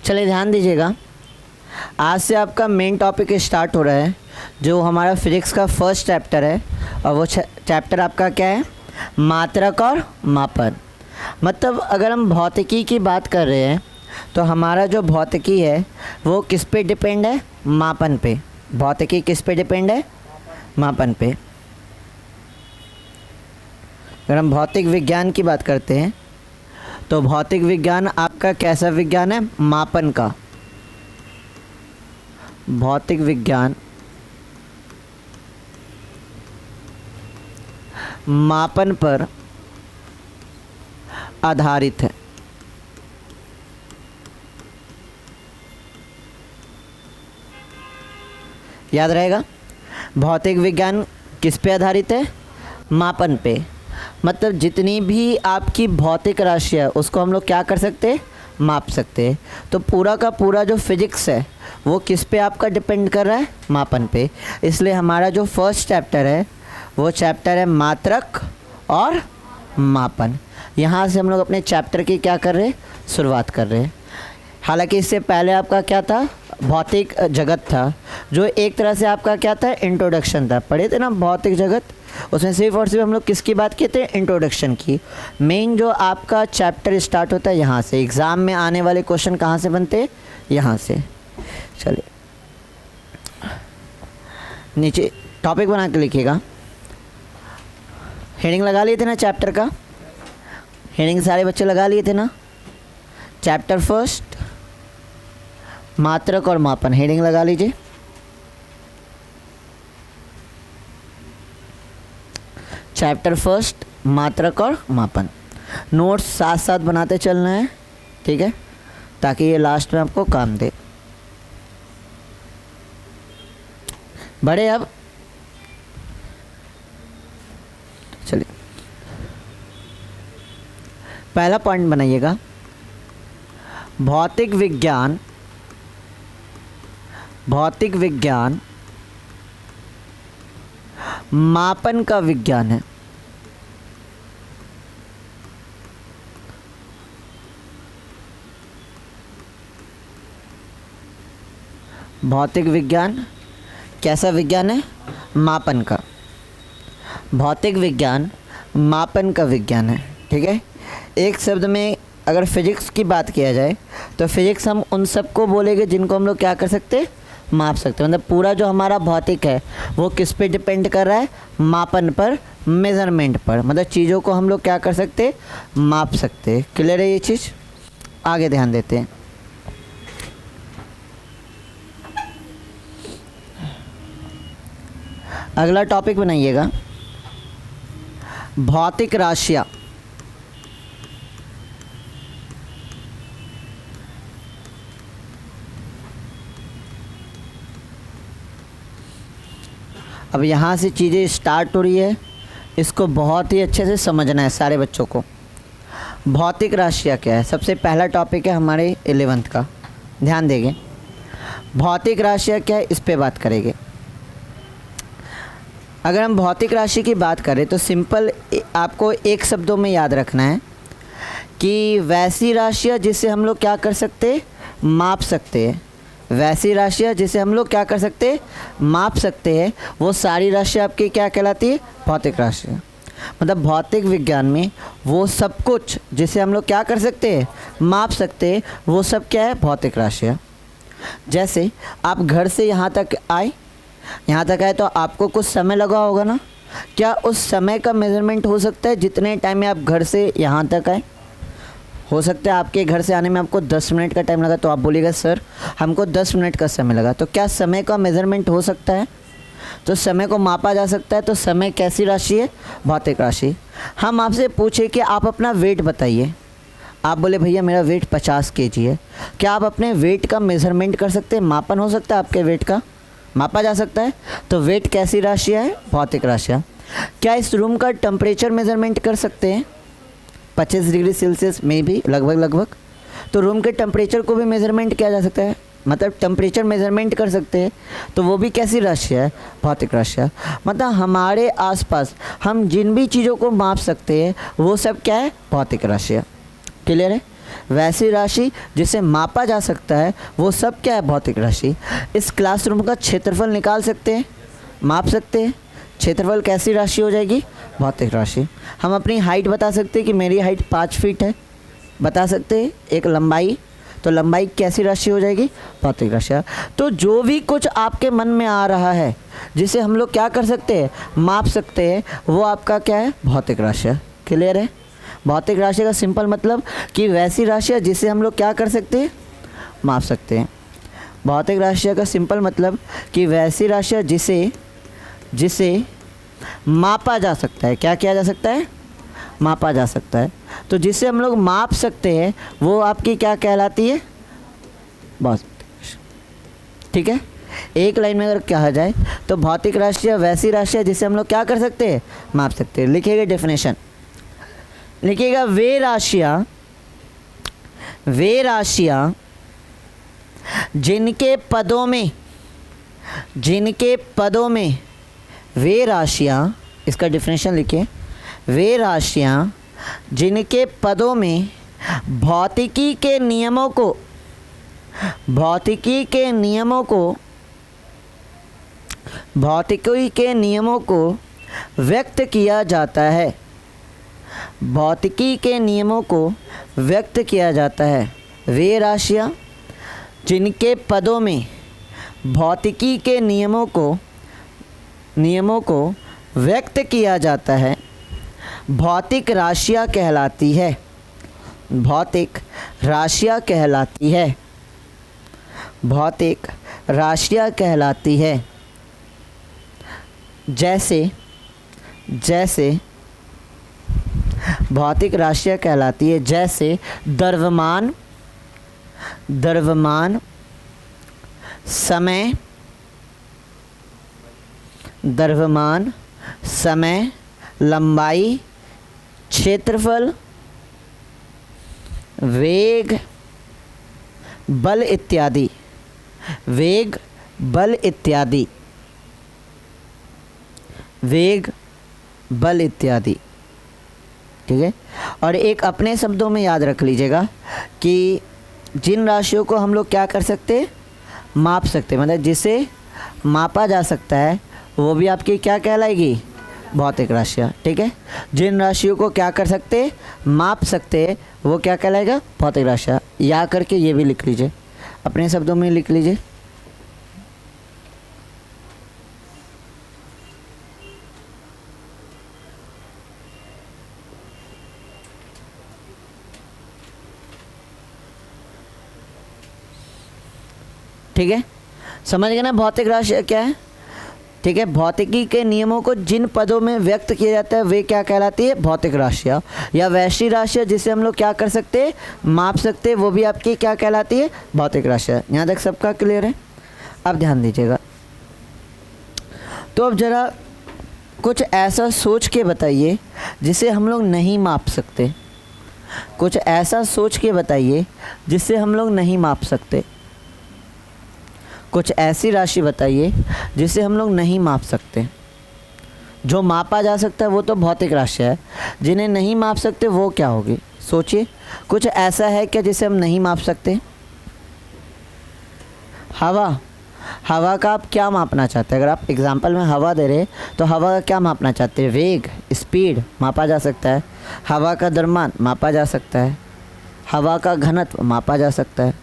चलिए ध्यान दीजिएगा, आज से आपका मेन टॉपिक स्टार्ट हो रहा है जो हमारा फिजिक्स का फर्स्ट चैप्टर है। और वो चैप्टर आपका क्या है? मात्रक और मापन। मतलब अगर हम भौतिकी की बात कर रहे हैं तो हमारा जो भौतिकी है वो किस पे डिपेंड है? मापन पे। भौतिकी किस पे डिपेंड है? मापन पे। अगर हम भौतिक विज्ञान की बात करते हैं तो भौतिक विज्ञान आपका कैसा विज्ञान है? मापन का। भौतिक विज्ञान मापन पर आधारित है। याद रहेगा, भौतिक विज्ञान किस पे आधारित है? मापन पे। मतलब जितनी भी आपकी भौतिक राशि है उसको हम लोग क्या कर सकते हैं? माप सकते हैं। तो पूरा का पूरा जो फिजिक्स है वो किस पे आपका डिपेंड कर रहा है? मापन पे। इसलिए हमारा जो फर्स्ट चैप्टर है वो चैप्टर है मात्रक और मापन। यहाँ से हम लोग अपने चैप्टर की क्या कर रहे हैं? शुरुआत कर रहे हैं। हालांकि इससे पहले आपका क्या था? भौतिक जगत था, जो एक तरह से आपका क्या था? इंट्रोडक्शन था। पढ़े थे ना भौतिक जगत, उसमें सिर्फ और सिर्फ हम लोग किसकी बात किए थे? इंट्रोडक्शन की। मेन जो आपका चैप्टर स्टार्ट होता है यहाँ से। एग्ज़ाम में आने वाले क्वेश्चन कहाँ से बनते हैं? यहाँ से। चलिए नीचे टॉपिक बना के लिखिएगा। हेडिंग लगा लिए थे ना चैप्टर का? हेडिंग सारे बच्चे लगा लिए थे ना? चैप्टर फर्स्ट मात्रक और मापन, हेडिंग लगा लीजिए। चैप्टर फर्स्ट मात्रक और मापन। नोट्स साथ साथ बनाते चलना है, ठीक है, ताकि ये लास्ट में आपको काम दे। बढ़े अब। चलिए पहला पॉइंट बनाइएगा, भौतिक विज्ञान मापन का विज्ञान है। भौतिक विज्ञान कैसा विज्ञान है? मापन का। भौतिक विज्ञान मापन का विज्ञान है, ठीक है। एक शब्द में अगर फिजिक्स की बात किया जाए तो फिजिक्स हम उन सबको बोलेंगे जिनको हम लोग क्या कर सकते हैं? माप सकते हैं। मतलब पूरा जो हमारा भौतिक है वो किस पे डिपेंड कर रहा है? मापन पर, मेज़रमेंट पर। मतलब चीज़ों को हम लोग क्या कर सकते हैं? माप सकते हैं। क्लियर है ये चीज़? आगे ध्यान देते हैं। अगला टॉपिक बनाइएगा, भौतिक राशियाँ। अब यहाँ से चीज़ें स्टार्ट हो रही है, इसको बहुत ही अच्छे से समझना है सारे बच्चों को। भौतिक राशियाँ क्या है? सबसे पहला टॉपिक है हमारे 11th का, ध्यान देंगे। भौतिक राशियाँ क्या है इस पे बात करेंगे। अगर हम भौतिक राशि की बात करें तो सिंपल आपको एक शब्दों में याद रखना है कि वैसी राशियाँ जिसे हम लोग क्या कर सकते हैं? माप सकते हैं। वैसी राशियाँ जिसे हम लोग क्या कर सकते हैं? माप सकते हैं। वो सारी राशियाँ आपकी क्या कहलाती है? भौतिक राशियाँ। मतलब भौतिक विज्ञान में वो सब कुछ जिसे हम लोग क्या कर सकते हैं? माप सकते हैं, वो सब क्या है? भौतिक राशियाँ। जैसे आप घर से यहाँ तक आए तो आपको कुछ समय लगा होगा ना? क्या उस समय का मेज़रमेंट हो सकता है जितने टाइम में आप घर से यहाँ तक आए? हो सकता है आपके घर से आने में आपको 10 मिनट का टाइम लगा, तो आप बोलिएगा सर हमको 10 मिनट का समय लगा। तो क्या समय का मेज़रमेंट हो सकता है? तो समय को मापा जा सकता है। तो समय कैसी राशि है? भौतिक राशि। हम आपसे पूछे कि आप अपना वेट बताइए, आप बोले भैया मेरा वेट 50 kg है। क्या आप अपने वेट का मेज़रमेंट कर सकते हैं? मापन हो सकता है आपके वेट का? मापा जा सकता है। तो वेट कैसी राशियाँ है? भौतिक राशियाँ। क्या इस रूम का टेम्परेचर मेज़रमेंट कर सकते हैं? 25 डिग्री सेल्सियस में भी लगभग। तो रूम के टेम्परेचर को भी मेज़रमेंट किया जा सकता है। मतलब टेम्परेचर मेज़रमेंट कर सकते हैं। तो वो भी कैसी राशियाँ है? भौतिक राशियाँ। मतलब हमारे आसपास हम जिन भी चीज़ों को माप सकते हैं वो सब क्या है? भौतिक राशियाँ। क्लियर है? वैसी राशि जिसे मापा जा सकता है वो सब क्या है? भौतिक राशि। इस क्लासरूम का क्षेत्रफल निकाल सकते हैं, माप सकते हैं। क्षेत्रफल कैसी राशि हो जाएगी? भौतिक राशि। हम अपनी हाइट बता सकते हैं कि मेरी हाइट 5 फीट है, बता सकते हैं। एक लंबाई, तो लंबाई कैसी राशि हो जाएगी? भौतिक राशि। तो जो भी कुछ आपके मन में आ रहा है जिसे हम लोग क्या कर सकते हैं? माप सकते हैं, वो आपका क्या है? भौतिक राशि। क्लियर है? भौतिक राशि का सिंपल मतलब कि वैसी राशि है जिसे हम लोग क्या कर सकते हैं? माप सकते हैं। भौतिक राशि का सिंपल मतलब कि वैसी राशि है जिसे मापा जा सकता है। क्या किया जा सकता है? मापा जा सकता है। तो जिसे हम लोग माप सकते हैं वो आपकी क्या कहलाती है? भौतिक। ठीक है, एक लाइन में अगर कहा जाए तो भौतिक राशि वैसी राशि है जिसे हम लोग क्या कर सकते हैं? माप सकते हैं। लिखिएगा डेफिनेशन, लिखिएगा वे राशियाँ जिनके पदों में वे राशियाँ, इसका डेफिनेशन लिखिए। वे राशियाँ जिनके पदों में भौतिकी के नियमों को व्यक्त किया जाता है। भौतिकी के नियमों को व्यक्त किया जाता है। वे राशियाँ जिनके पदों में भौतिकी के नियमों को व्यक्त किया जाता है भौतिक राशियाँ कहलाती है। भौतिक राशियाँ कहलाती है। भौतिक राशियाँ कहलाती है। जैसे भौतिक राशियाँ कहलाती है जैसे द्रव्यमान, समय, लंबाई, क्षेत्रफल, वेग, बल इत्यादि। ठीक है। और एक अपने शब्दों में याद रख लीजिएगा कि जिन राशियों को हम लोग क्या कर सकते हैं? माप सकते हैं। मतलब जिसे मापा जा सकता है वो भी आपकी क्या कहलाएगी? भौतिक राशियाँ। ठीक है। जिन राशियों को क्या कर सकते हैं? माप सकते हैं, वो क्या कहलाएगा? भौतिक राशियाँ। या करके ये भी लिख लीजिए, अपने शब्दों में लिख लीजिए। ठीक है, समझ गए ना भौतिक राशि क्या है? ठीक है, भौतिकी के नियमों को जिन पदों में व्यक्त किया जाता है वे क्या कहलाती है? भौतिक राशियाँ। या वैसी राशियाँ जिसे हम लोग क्या कर सकते हैं? माप सकते हैं, वो भी आपकी क्या कहलाती है? भौतिक राशियाँ। यहाँ तक सबका क्लियर है? अब ध्यान दीजिएगा। तो अब ज़रा कुछ ऐसा सोच के बताइए जिसे हम लोग नहीं माप सकते। कुछ ऐसा सोच के बताइए जिससे हम लोग नहीं माप सकते। कुछ ऐसी राशि बताइए जिसे हम लोग नहीं माप सकते। जो मापा जा सकता है वो तो भौतिक राशि है, जिन्हें नहीं माप सकते वो क्या होगी? सोचिए, कुछ ऐसा है क्या जिसे हम नहीं माप सकते? हवा का आप क्या मापना चाहते हैं? अगर आप एग्जांपल में हवा दे रहे तो हवा का क्या मापना चाहते हैं? वेग, स्पीड मापा जा सकता है। हवा का द्रव्यमान मापा जा सकता है। हवा का घनत्व मापा जा सकता है।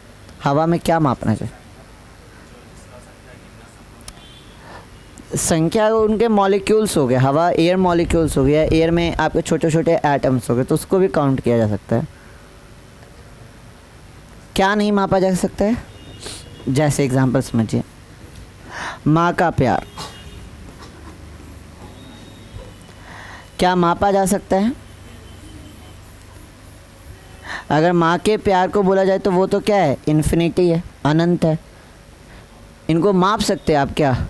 हवा में क्या मापना चाहिए? संख्या उनके मॉलिक्यूल्स हो गए। हवा एयर मॉलिक्यूल्स हो गया, एयर में आपके छोटे छोटे एटम्स हो गए, तो उसको भी काउंट किया जा सकता है। क्या नहीं मापा जा सकता है? जैसे एग्जांपल समझिए, माँ का प्यार क्या मापा जा सकता है? अगर माँ के प्यार को बोला जाए तो वो तो क्या है? इन्फिनिटी है, अनंत है। इनको माप सकते हैं आप क्या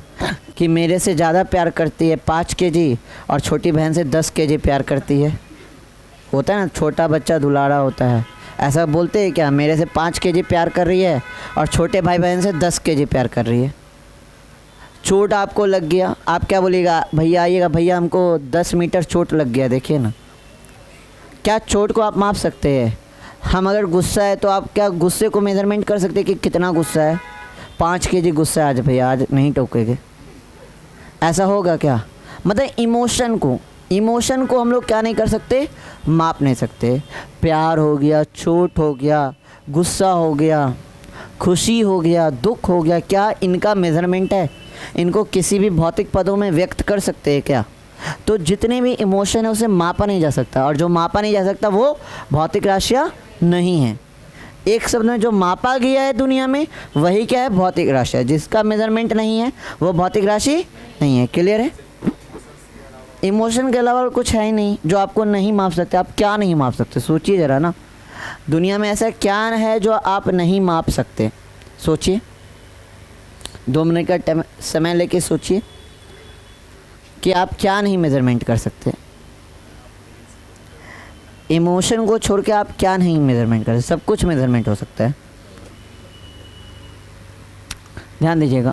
कि मेरे से ज़्यादा प्यार करती है 5 केजी और छोटी बहन से 10 केजी प्यार करती है? होता है ना, छोटा बच्चा दुलारा होता है, ऐसा बोलते हैं क्या? मेरे से 5 केजी प्यार कर रही है और छोटे भाई बहन से 10 केजी प्यार कर रही है। चोट आपको लग गया, आप क्या बोलिएगा? भैया आइएगा, भैया हमको 10 मीटर चोट लग गया, देखिए ना। क्या चोट को आप माप सकते हैं? हम अगर गुस्सा है तो आप क्या गुस्से को मेजरमेंट कर सकते हैं कि कितना गुस्सा है? 5 kg गुस्सा है आज भैया, आज नहीं टोकेंगे, ऐसा होगा क्या? मतलब इमोशन को हम लोग क्या नहीं कर सकते, माप नहीं सकते। प्यार हो गया, चोट हो गया, गुस्सा हो गया, खुशी हो गया, दुख हो गया, क्या इनका मेज़रमेंट है? इनको किसी भी भौतिक पदों में व्यक्त कर सकते हैं क्या? तो जितने भी इमोशन है उसे मापा नहीं जा सकता, और जो मापा नहीं जा सकता वो भौतिक राशियाँ नहीं है। एक शब्द में जो मापा गया है दुनिया में वही क्या है, भौतिक राशि है। जिसका मेजरमेंट नहीं है वो भौतिक राशि नहीं है। क्लियर है? इमोशन के अलावा कुछ है ही नहीं जो आपको नहीं माप सकते। आप क्या नहीं माप सकते, सोचिए ज़रा ना, दुनिया में ऐसा क्या है जो आप नहीं माप सकते? सोचिए, 2 मिनट का समय लेके सोचिए कि आप क्या नहीं मेज़रमेंट कर सकते। इमोशन को छोड़ के आप क्या नहीं मेज़रमेंट कर सकते? सब कुछ मेज़रमेंट हो सकता है। ध्यान दीजिएगा।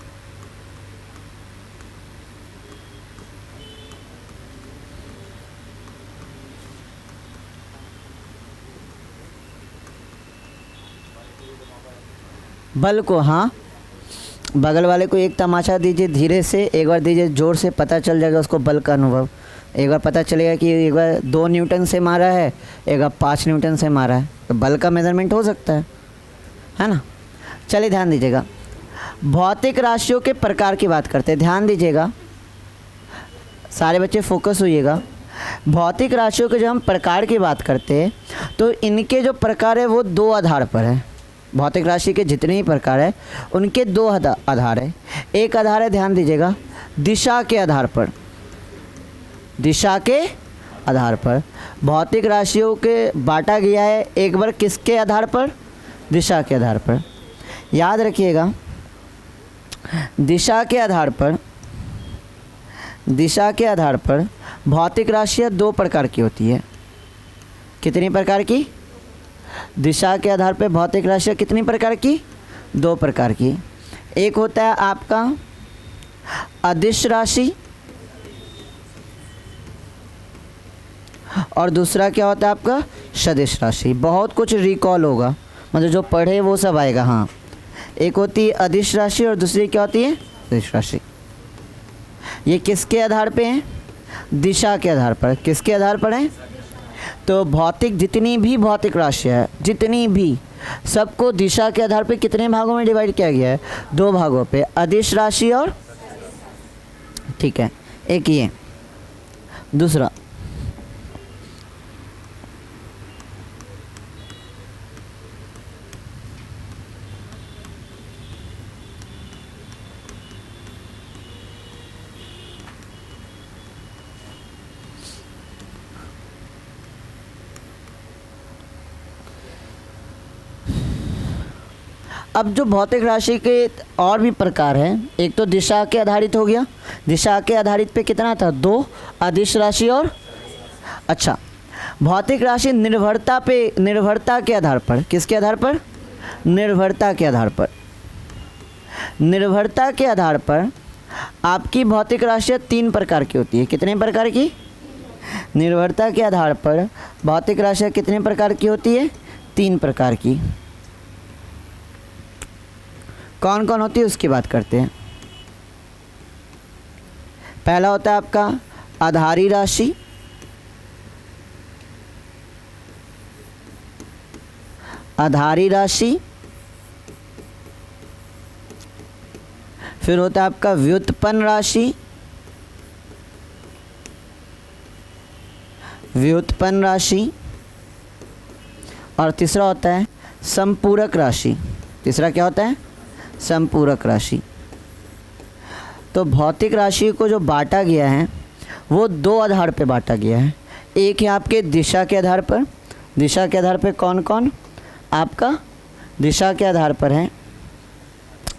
बल को, हाँ, बगल वाले को एक तमाचा दीजिए धीरे से, एक बार दीजिए ज़ोर से, पता चल जाएगा उसको बल का अनुभव। एक बार पता चलेगा कि एक बार 2 न्यूटन से मारा है, एक बार 5 न्यूटन से मारा है, तो बल का मेज़रमेंट हो सकता है ना? चलिए ध्यान दीजिएगा, भौतिक राशियों के प्रकार की बात करते हैं। ध्यान दीजिएगा, सारे बच्चे फोकस होइएगा। भौतिक राशियों के जब हम प्रकार की बात करते हैं तो इनके जो प्रकार है वो 2 आधार पर है। भौतिक राशि के जितने ही प्रकार है उनके 2 आधार है। एक आधार है, ध्यान दीजिएगा, दिशा के आधार पर। दिशा के आधार पर भौतिक राशियों के बांटा गया है। एक बार किसके आधार पर? दिशा के आधार पर। याद रखिएगा, दिशा के आधार पर भौतिक राशियाँ 2 प्रकार की होती है। कितनी प्रकार की? दिशा के आधार पर भौतिक राशियाँ कितनी प्रकार की? 2 प्रकार की। एक होता है आपका अदिश राशि, और दूसरा क्या होता है आपका सदिश राशि। बहुत कुछ रिकॉल होगा, मतलब जो पढ़े वो सब आएगा। हाँ, एक होती है अदिश राशि और दूसरी क्या होती है, सदिश राशि। ये किसके आधार पे हैं? दिशा के आधार पर। किसके आधार पर हैं? तो भौतिक जितनी भी भौतिक राशियाँ है, जितनी भी, सबको दिशा के आधार पे कितने भागों में डिवाइड किया गया है? 2 भागों पे, अदिश राशि और, ठीक है, एक ये। दूसरा, अब जो भौतिक राशि के और भी प्रकार हैं, एक तो दिशा के आधारित हो गया। दिशा के आधारित पे कितना था? 2, अदिश राशि और, अच्छा, भौतिक राशि निर्भरता के आधार पर। किसके आधार पर? निर्भरता के आधार पर। निर्भरता के आधार पर आपकी भौतिक राशियाँ 3 प्रकार की होती है। कितने प्रकार की? निर्भरता के आधार पर भौतिक राशियाँ कितने प्रकार की होती है? 3 प्रकार की। कौन कौन होती है उसकी बात करते हैं। पहला होता है आपका आधारी राशि, आधारी राशि। फिर होता है आपका व्युत्पन्न राशि, व्युत्पन्न राशि। और तीसरा होता है संपूरक राशि। तीसरा क्या होता है? संपूरक राशि। तो भौतिक राशि को जो बांटा गया है वो 2 आधार पे बांटा गया है। एक है आपके दिशा के आधार पर। दिशा के आधार पर कौन कौन? आपका दिशा के आधार पर है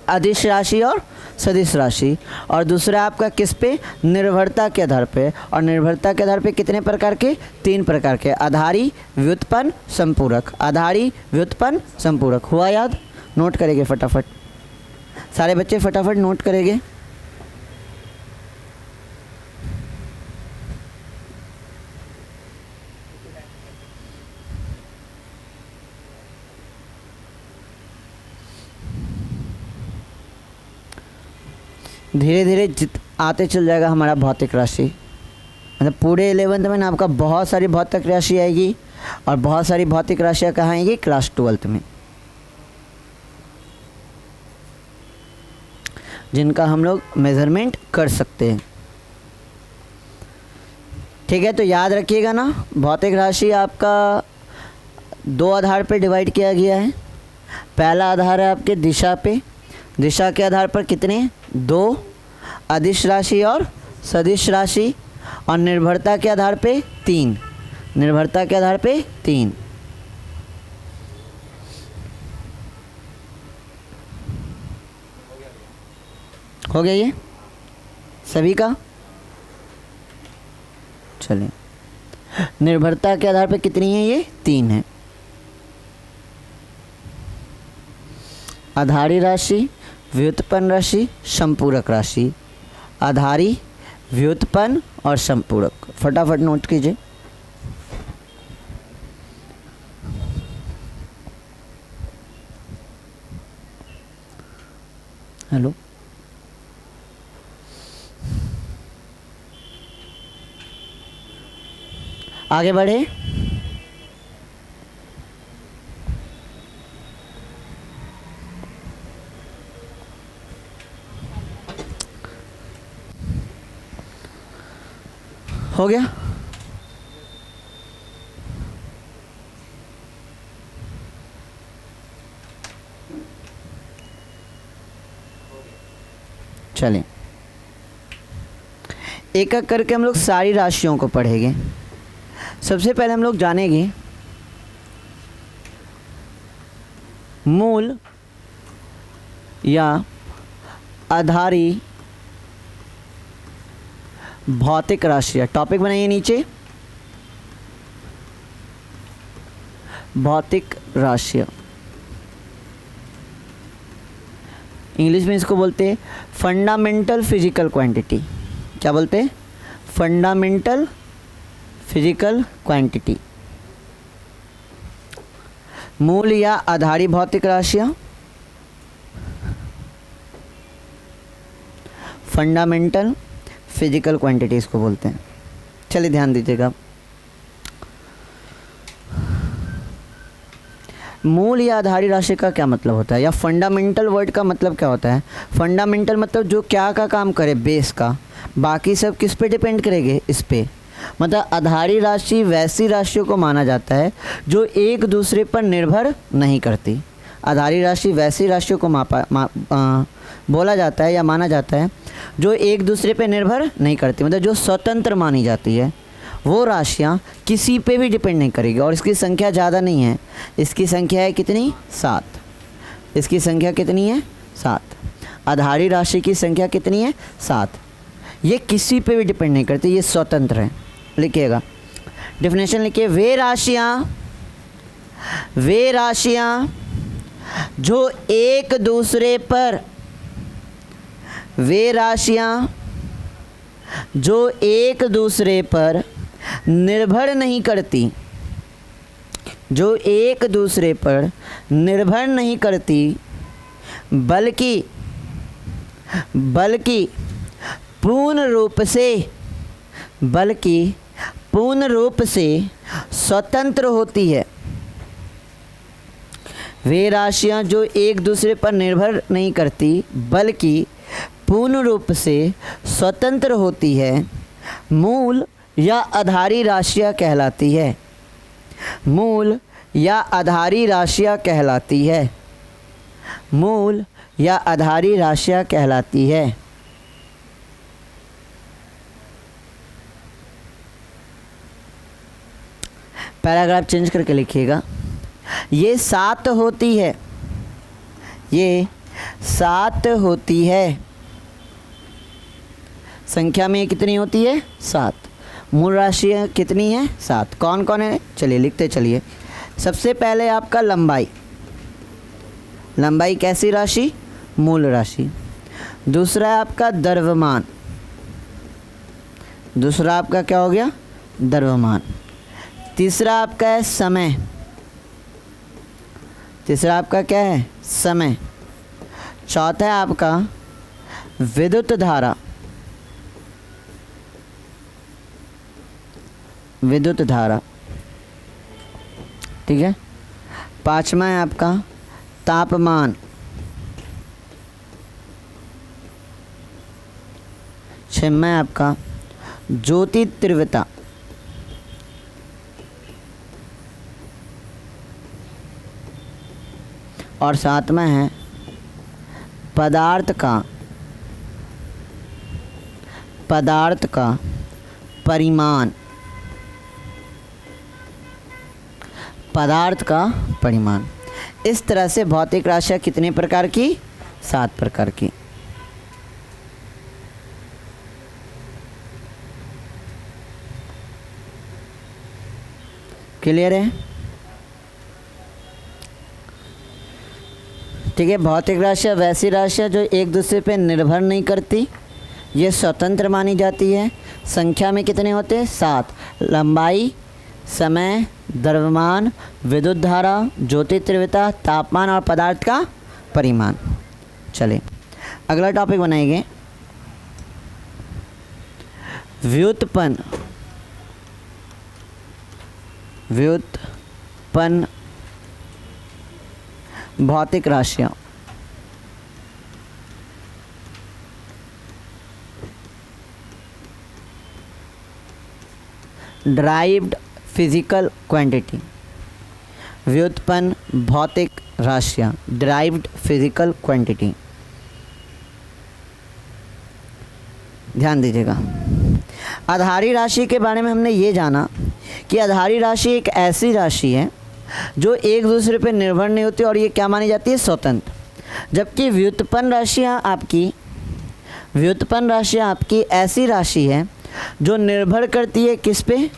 अदिश राशि और सदिश राशि। और दूसरा आपका किस पे? निर्भरता के आधार पे। और निर्भरता के आधार पे कितने प्रकार के? 3 प्रकार के, आधारी, व्युत्पन्न, संपूरक। आधारी, व्युत्पन्न, संपूरक। हुआ याद? नोट करेंगे फटाफट, सारे बच्चे फटाफट नोट करेंगे। धीरे धीरे आते चल जाएगा हमारा भौतिक राशि। मतलब पूरे 11th में ना आपका बहुत सारी भौतिक राशि आएगी और बहुत सारी भौतिक राशियाँ कहाँ आएंगी, क्लास 12th में, जिनका हम लोग मेज़रमेंट कर सकते हैं। ठीक है, तो याद रखिएगा ना, भौतिक राशि आपका 2 आधार पे डिवाइड किया गया है। पहला आधार है आपके दिशा पे, दिशा के आधार पर कितने, 2 अदिश राशि और सदिश राशि, और निर्भरता के आधार पे 3, निर्भरता के आधार पे 3। हो गया ये सभी का। चलिए, निर्भरता के आधार पे कितनी है, ये 3 है। आधारी राशि, व्युत्पन्न राशि, संपूरक राशि। आधारी, व्युत्पन्न और संपूरक, फटाफट नोट कीजिए। हेलो, आगे बढ़े। हो गया। चलें, एक एक करके हम लोग सारी राशियों को पढ़ेंगे। सबसे पहले हम लोग जानेंगे मूल या आधारी भौतिक राशियाँ। टॉपिक बनाइए नीचे, भौतिक राशियाँ। इंग्लिश में इसको बोलते हैं फंडामेंटल फिजिकल क्वांटिटी। क्या बोलते हैं, फंडामेंटल फिजिकल क्वांटिटी। मूल या आधारी भौतिक राशियाँ, फंडामेंटल फिजिकल क्वांटिटी इसको बोलते हैं। चलिए ध्यान दीजिएगा, मूल या आधारी राशि का क्या मतलब होता है, या फंडामेंटल वर्ड का मतलब क्या होता है। फंडामेंटल मतलब जो क्या का काम करे, बेस का, बाकी सब किस पे डिपेंड करेंगे, इस पे। मतलब आधारी राशि वैसी राशियों को माना जाता है जो एक दूसरे पर निर्भर नहीं करती। आधारी राशि वैसी राशियों को बोला जाता है या माना जाता है जो एक दूसरे पे निर्भर नहीं करती, मतलब जो स्वतंत्र मानी जाती है। वो राशियाँ किसी पे भी डिपेंड नहीं करेगी, और इसकी संख्या ज़्यादा नहीं है। इसकी संख्या है कितनी, 7। इसकी संख्या कितनी है, 7। आधारी राशि की संख्या कितनी है, 7। ये किसी पे भी डिपेंड नहीं करती, ये स्वतंत्र है। लिखिएगा, डेफिनेशन लिखिए, वे राशियाँ जो एक दूसरे पर, वे राशियाँ जो एक दूसरे पर निर्भर नहीं करती, जो एक दूसरे पर निर्भर नहीं करती, बल्कि पूर्ण रूप से स्वतंत्र होती है। वे राशियाँ जो एक दूसरे पर निर्भर नहीं करती बल्कि पूर्ण रूप से स्वतंत्र होती है, मूल या आधारी राशियाँ कहलाती है। मूल या आधारी राशियाँ कहलाती है। मूल या आधारी राशियाँ कहलाती है। पैराग्राफ चेंज करके लिखिएगा, ये 7 होती है, ये 7 होती है। संख्या में कितनी होती है, 7। मूल राशियाँ कितनी है, 7। कौन कौन है, चलिए लिखते चलिए। सबसे पहले आपका लंबाई, लंबाई कैसी राशि, मूल राशि। दूसरा है आपका द्रव्यमान, दूसरा आपका क्या हो गया, द्रव्यमान। तीसरा आपका है समय, तीसरा आपका क्या है, समय। चौथा है आपका विद्युत धारा, विद्युत धारा, ठीक है। पाँचवा है आपका तापमान, छठवां है आपका ज्योति तीव्रता, और सातवां है पदार्थ का परिमाण, पदार्थ का परिमाण। इस तरह से भौतिक राशियाँ कितने प्रकार की? 7 प्रकार की। क्लियर है? ठीक है। भौतिक राशियाँ वैसी राशियाँ जो एक दूसरे पे निर्भर नहीं करती, ये स्वतंत्र मानी जाती है। संख्या में कितने होते हैं? 7। लंबाई, समय, द्रव्यमान, विद्युत धारा, ज्योति तीव्रता, तापमान और पदार्थ का परिमाण। चलिए अगला टॉपिक बनाएंगे व्युत्पन्न भौतिक राशियाँ। ड्राइव्ड फिजिकल क्वांटिटी, व्युत्पन्न भौतिक राशियाँ, ड्राइव्ड फिजिकल क्वांटिटी। ध्यान दीजिएगा। आधारी राशि के बारे में हमने ये जाना कि आधारी राशि एक ऐसी राशि है जो एक दूसरे पर निर्भर नहीं होती और ये क्या मानी जाती है? स्वतंत्र। जबकि व्युत्पन्न राशियाँ आपकी ऐसी राशि है जो निर्भर करती है किस पे?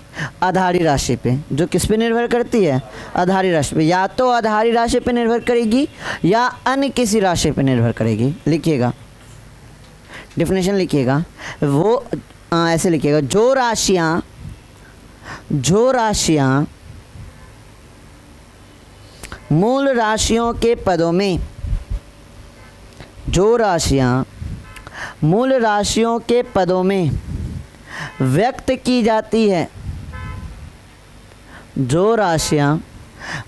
आधारी राशि पे। जो किस पे निर्भर करती है? आधारी राशि पे। या तो आधारी राशि पे निर्भर करेगी या अन्य किसी राशि पे निर्भर करेगी। लिखिएगा, डेफिनेशन लिखिएगा। वो ऐसे लिखिएगा, जो राशियाँ मूल राशियों के पदों में, जो राशियाँ मूल राशियों के पदों में व्यक्त की जाती है, जो राशियाँ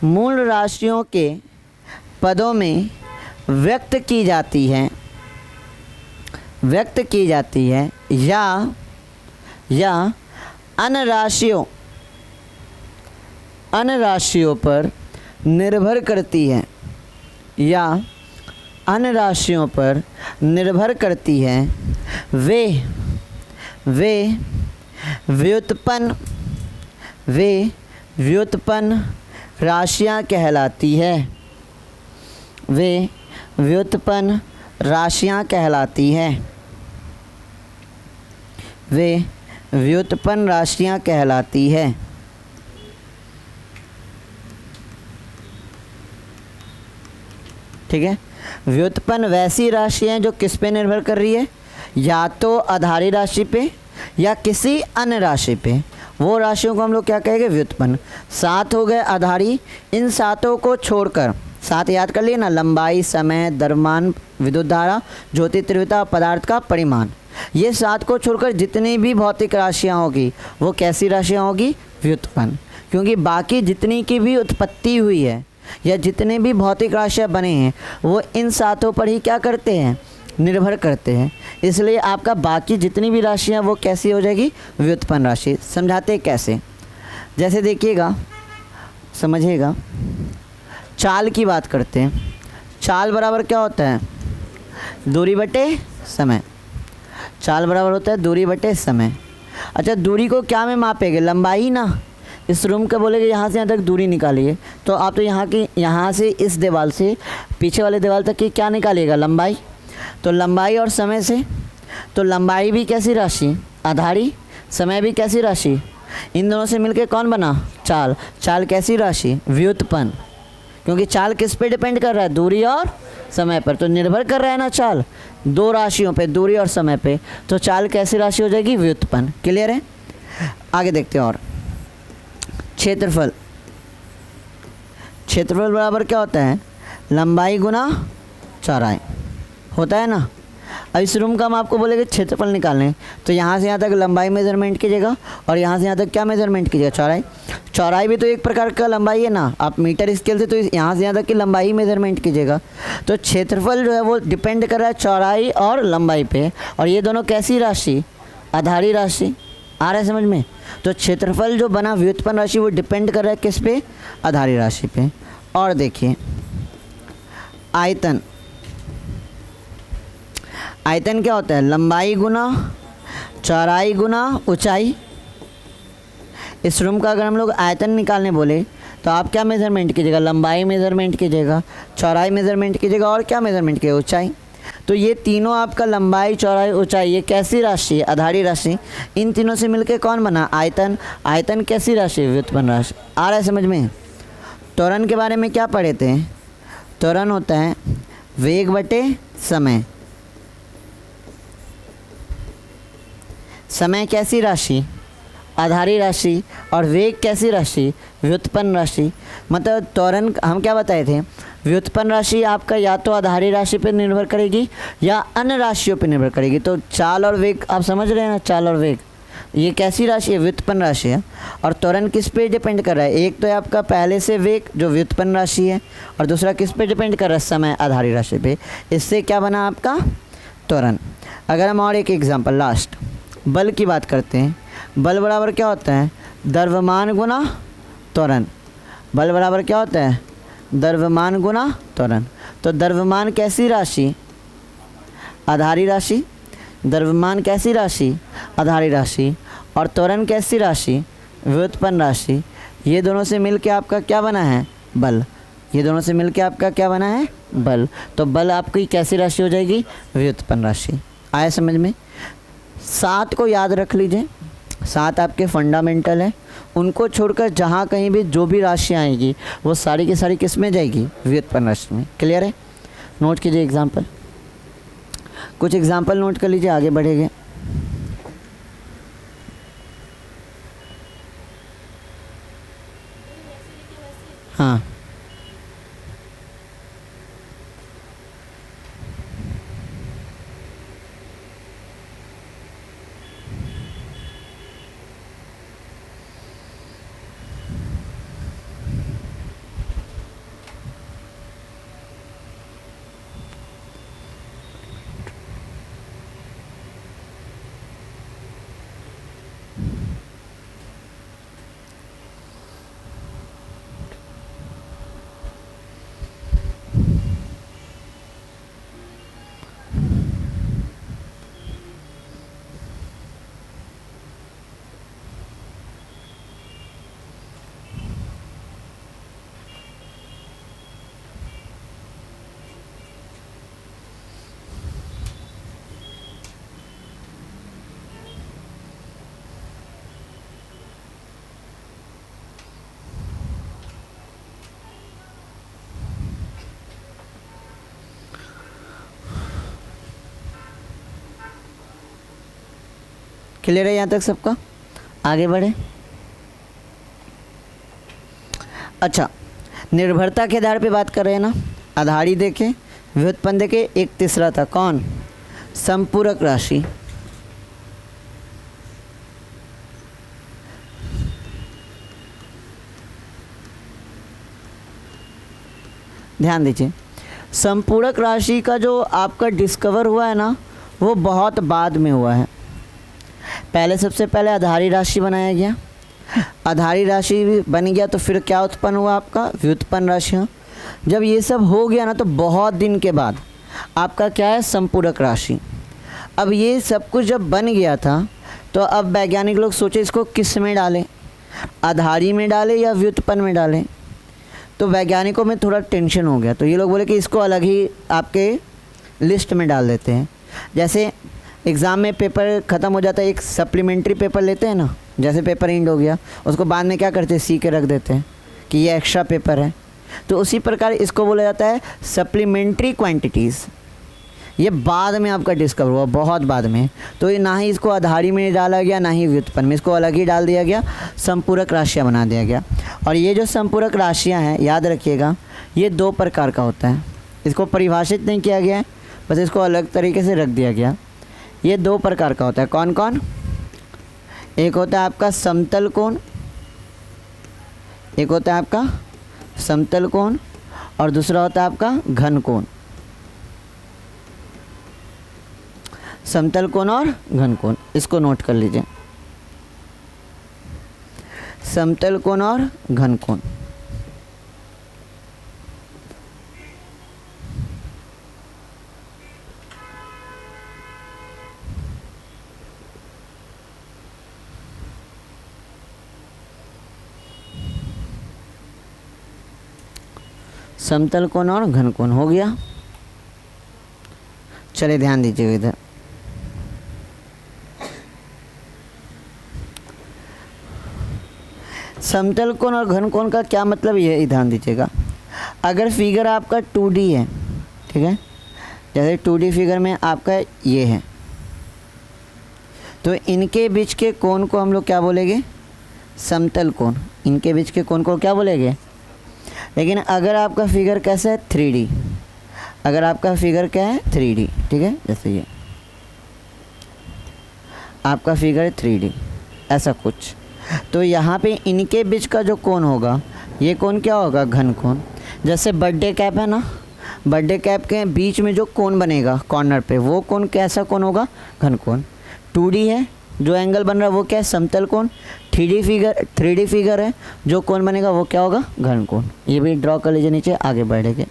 मूल राशियों के पदों में व्यक्त की जाती है या अन्य राशियों पर निर्भर करती है, या अन्य राशियों पर निर्भर करती है, वे व्युत्पन्न राशियाँ कहलाती है। वे व्युत्पन्न राशियाँ कहलाती है। वे व्युत्पन्न राशियाँ कहलाती है। ठीक है। व्युत्पन्न वैसी राशियाँ हैं जो किस पे निर्भर कर रही है? या तो आधारी राशि पे या किसी अन्य राशि पे। वो राशियों को हम लोग क्या कहेंगे? व्युत्पन्न। 7 हो गए आधारी। इन 7 को छोड़कर, 7 याद कर लिए ना, लंबाई, समय, द्रव्यमान, विद्युत धारा, ज्योति तीव्रता, पदार्थ का परिमाण। ये 7 को छोड़कर जितनी भी भौतिक राशियाँ होगी वो कैसी राशियाँ होगी? व्युत्पन्न। क्योंकि बाकी जितनी की भी उत्पत्ति हुई है या जितने भी भौतिक राशियाँ बने हैं वो इन 7 पर ही क्या करते हैं? निर्भर करते हैं। इसलिए आपका बाकी जितनी भी राशियाँ वो कैसी हो जाएगी? व्युत्पन्न राशि। समझाते हैं कैसे? जैसे देखिएगा, समझिएगा, चाल की बात करते हैं। चाल बराबर क्या होता है? दूरी बटे समय। चाल बराबर होता है दूरी बटे समय। अच्छा, दूरी को क्या में मापेंगे? लंबाई ना। इस रूम का बोलेगे यहाँ से यहाँ तक दूरी निकालिए, तो आप तो यहाँ से इस दीवार से पीछे वाले दीवार तक की क्या निकालिएगा? लंबाई। तो लंबाई और समय से, तो लंबाई भी कैसी राशि? आधारी। समय भी कैसी राशि? इन दोनों से मिलके कौन बना? चाल। चाल कैसी राशि? व्युत्पन्न। क्योंकि चाल किस पे डिपेंड कर रहा है? दूरी और समय पर। तो निर्भर कर रहा है ना चाल दो राशियों पे, दूरी और समय पे। तो चाल कैसी राशि हो जाएगी? व्युत्पन्न। क्लियर है? आगे देखते हैं। और क्षेत्रफल। क्षेत्रफल बराबर क्या होता है? लंबाई गुना चौड़ाई होता है ना। अब इस रूम का हम आपको बोलेंगे क्षेत्रफल निकालने, तो यहाँ से यहाँ तक लंबाई मेजरमेंट कीजिएगा और यहाँ से यहाँ तक क्या मेजरमेंट कीजिएगा, चौड़ाई। चौड़ाई भी तो एक प्रकार का लंबाई है ना, आप मीटर स्केल से तो यहाँ से यहाँ तक की लंबाई मेजरमेंट कीजिएगा। तो क्षेत्रफल जो है वो डिपेंड कर रहा है चौड़ाई और लंबाई पे, और ये दोनों कैसी राशि, आधारी राशि। आ रहा है समझ में? तो क्षेत्रफल जो बना व्युत्पन्न राशि वो डिपेंड कर रहा है किस पे, आधारी राशि पे। और देखिए आयतन, आयतन क्या होता है, लंबाई गुना चौड़ाई गुना ऊंचाई। इस रूम का अगर हम लोग आयतन निकालने बोले तो आप क्या मेज़रमेंट कीजिएगा, लंबाई मेज़रमेंट कीजिएगा, चौड़ाई मेज़रमेंट कीजिएगा और क्या मेज़रमेंट कीजिएगा, ऊंचाई। तो ये तीनों आपका लंबाई चौड़ाई ऊंचाई, ये कैसी राशि है, आधारी राशि। इन तीनों से मिलके कौन बना, आयतन। आयतन कैसी राशि, व्युत्पन्न राशि। आ रहा है समझ में? त्वरण के बारे में क्या पढ़े थे, त्वरण होता है वेग बटे समय। समय कैसी राशि, आधारी राशि, और वेग कैसी राशि, व्युत्पन्न राशि। मतलब त्वरण हम क्या बताए थे, व्युत्पन्न राशि आपका या तो आधारी राशि पर निर्भर करेगी या अन्य राशियों पर निर्भर करेगी। तो चाल और वेग आप समझ रहे हैं ना, चाल और वेग ये कैसी राशि है, व्युत्पन्न राशि है। और त्वरण किस पे डिपेंड कर रहा है, एक तो है आपका पहले से वेग जो व्युत्पन्न राशि है, और दूसरा किस पे डिपेंड कर रहा है, समय, आधारी राशि पे। इससे क्या बना आपका त्वरण। अगर हम और एक एग्जांपल लास्ट बल की बात करते हैं, बल बराबर क्या होता है, द्रव्यमान गुना त्वरण। बल बराबर क्या होता है, द्रव्यमान गुना त्वरण। तो द्रव्यमान कैसी राशि, आधारी राशि। द्रव्यमान कैसी राशि, आधारी राशि। और त्वरण कैसी राशि, व्युत्पन्न राशि। ये दोनों से मिलके आपका क्या बना है, बल। ये दोनों से मिलके आपका क्या बना है, बल। तो बल आपकी कैसी राशि हो जाएगी, व्युत्पन्न राशि। आया समझ में? 7 को याद रख लीजिए, 7 आपके फंडामेंटल है। उनको छोड़कर जहाँ कहीं भी जो भी राशियाँ आएगी वो सारी की सारी किस में जाएगी, व्युत्पन्न राशि में। क्लियर है? नोट कीजिए एग्जाम्पल, कुछ एग्जाम्पल नोट कर लीजिए, आगे बढ़ेंगे। हाँ क्लियर है यहाँ तक सबका? आगे बढ़े। अच्छा, निर्भरता के आधार पे बात कर रहे हैं ना, आधारी देखें, व्युत्पन्न देखें, एक तीसरा था कौन, संपूरक राशि। ध्यान दीजिए, संपूरक राशि का जो आपका डिस्कवर हुआ है ना वो बहुत बाद में हुआ है। पहले सबसे पहले आधारी राशि बनाया गया, आधारी राशि बन गया तो फिर क्या उत्पन्न हुआ आपका, व्युत्पन्न राशियाँ। जब ये सब हो गया ना तो बहुत दिन के बाद आपका क्या है, संपूरक राशि। अब ये सब कुछ जब बन गया था तो अब वैज्ञानिक लोग सोचे इसको किस में डालें, आधारी में डालें या व्युत्पन्न में डालें। तो वैज्ञानिकों में थोड़ा टेंशन हो गया, तो ये लोग बोले कि इसको अलग ही आपके लिस्ट में डाल देते हैं। जैसे एग्ज़ाम में पेपर ख़त्म हो जाता है, एक सप्लीमेंट्री पेपर लेते हैं ना, जैसे पेपर एंड हो गया उसको बाद में क्या करते हैं, सी के रख देते हैं कि ये एक्स्ट्रा पेपर है। तो उसी प्रकार इसको बोला जाता है सप्लीमेंट्री क्वांटिटीज़। ये बाद में आपका डिस्कवर हुआ, बहुत बाद में। तो ये ना ही इसको आधारी में डाला गया ना ही व्युत्पन्न में, इसको अलग ही डाल दिया गया, संपूरक राशियाँ बना दिया गया। और ये जो संपूरक राशियाँ हैं याद रखिएगा ये 2 प्रकार का होता है। इसको परिभाषित नहीं किया गया है, बस इसको अलग तरीके से रख दिया गया। ये दो प्रकार का होता है, कौन कौन? एक होता है आपका समतल कोण, एक होता है आपका समतल कोण और दूसरा होता है आपका घन कोण। समतल कोण और घन कोण, इसको नोट कर लीजिए, समतल कोण और घन कोण। समतल कोण और घन कोण हो गया। चलिए ध्यान दीजिएगा इधर, समतल कोण और घन कोण का क्या मतलब ये ध्यान दीजिएगा। अगर फिगर आपका 2D है, ठीक है, जैसे 2D फिगर में आपका ये है, तो इनके बीच के कोण को हम लोग क्या बोलेंगे? समतल कोण। इनके बीच के कोण को क्या बोलेंगे? लेकिन अगर आपका फिगर कैसा है? 3D। अगर आपका फिगर क्या है? 3D, ठीक है, जैसे ये आपका फिगर है 3D, ऐसा कुछ, तो यहाँ पे इनके बीच का जो कोण होगा, ये कोण क्या होगा? घन कोण। जैसे बर्थडे कैप है ना, बर्थडे कैप के बीच में जो कोण बनेगा कॉर्नर पे, वो कोण कैसा कोण होगा? घन कोण। 2D है, जो एंगल बन रहा है वो क्या है? समतल कोण। 3D फिगर है, जो कोण बनेगा वो क्या होगा? घन कोण। ये भी ड्रॉ कर लीजिए नीचे, आगे बढ़ेंगे।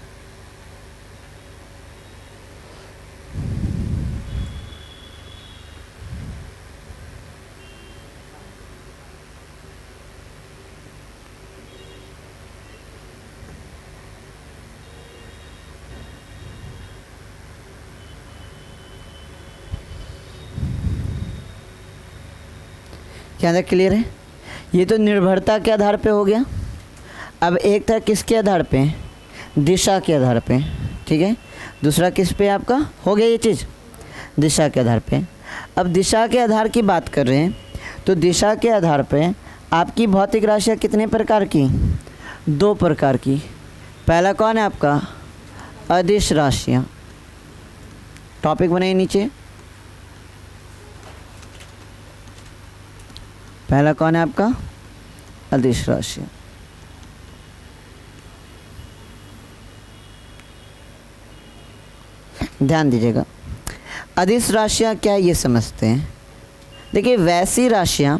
क्या तक क्लियर है? ये तो निर्भरता के आधार पे हो गया। अब एक था किसके आधार पे? दिशा के आधार पे, ठीक है। दूसरा किस पे आपका हो गया ये चीज़? दिशा के आधार पे। अब दिशा के आधार की बात कर रहे हैं, तो दिशा के आधार पे आपकी भौतिक राशियाँ कितने प्रकार की? 2 प्रकार की। पहला कौन है आपका? अदिश राशियाँ। टॉपिक बनाइए नीचे। पहला कौन है आपका? अदिश राशियाँ। ध्यान दीजिएगा, अदिश राशियाँ क्या है ये समझते हैं। देखिए, वैसी राशियाँ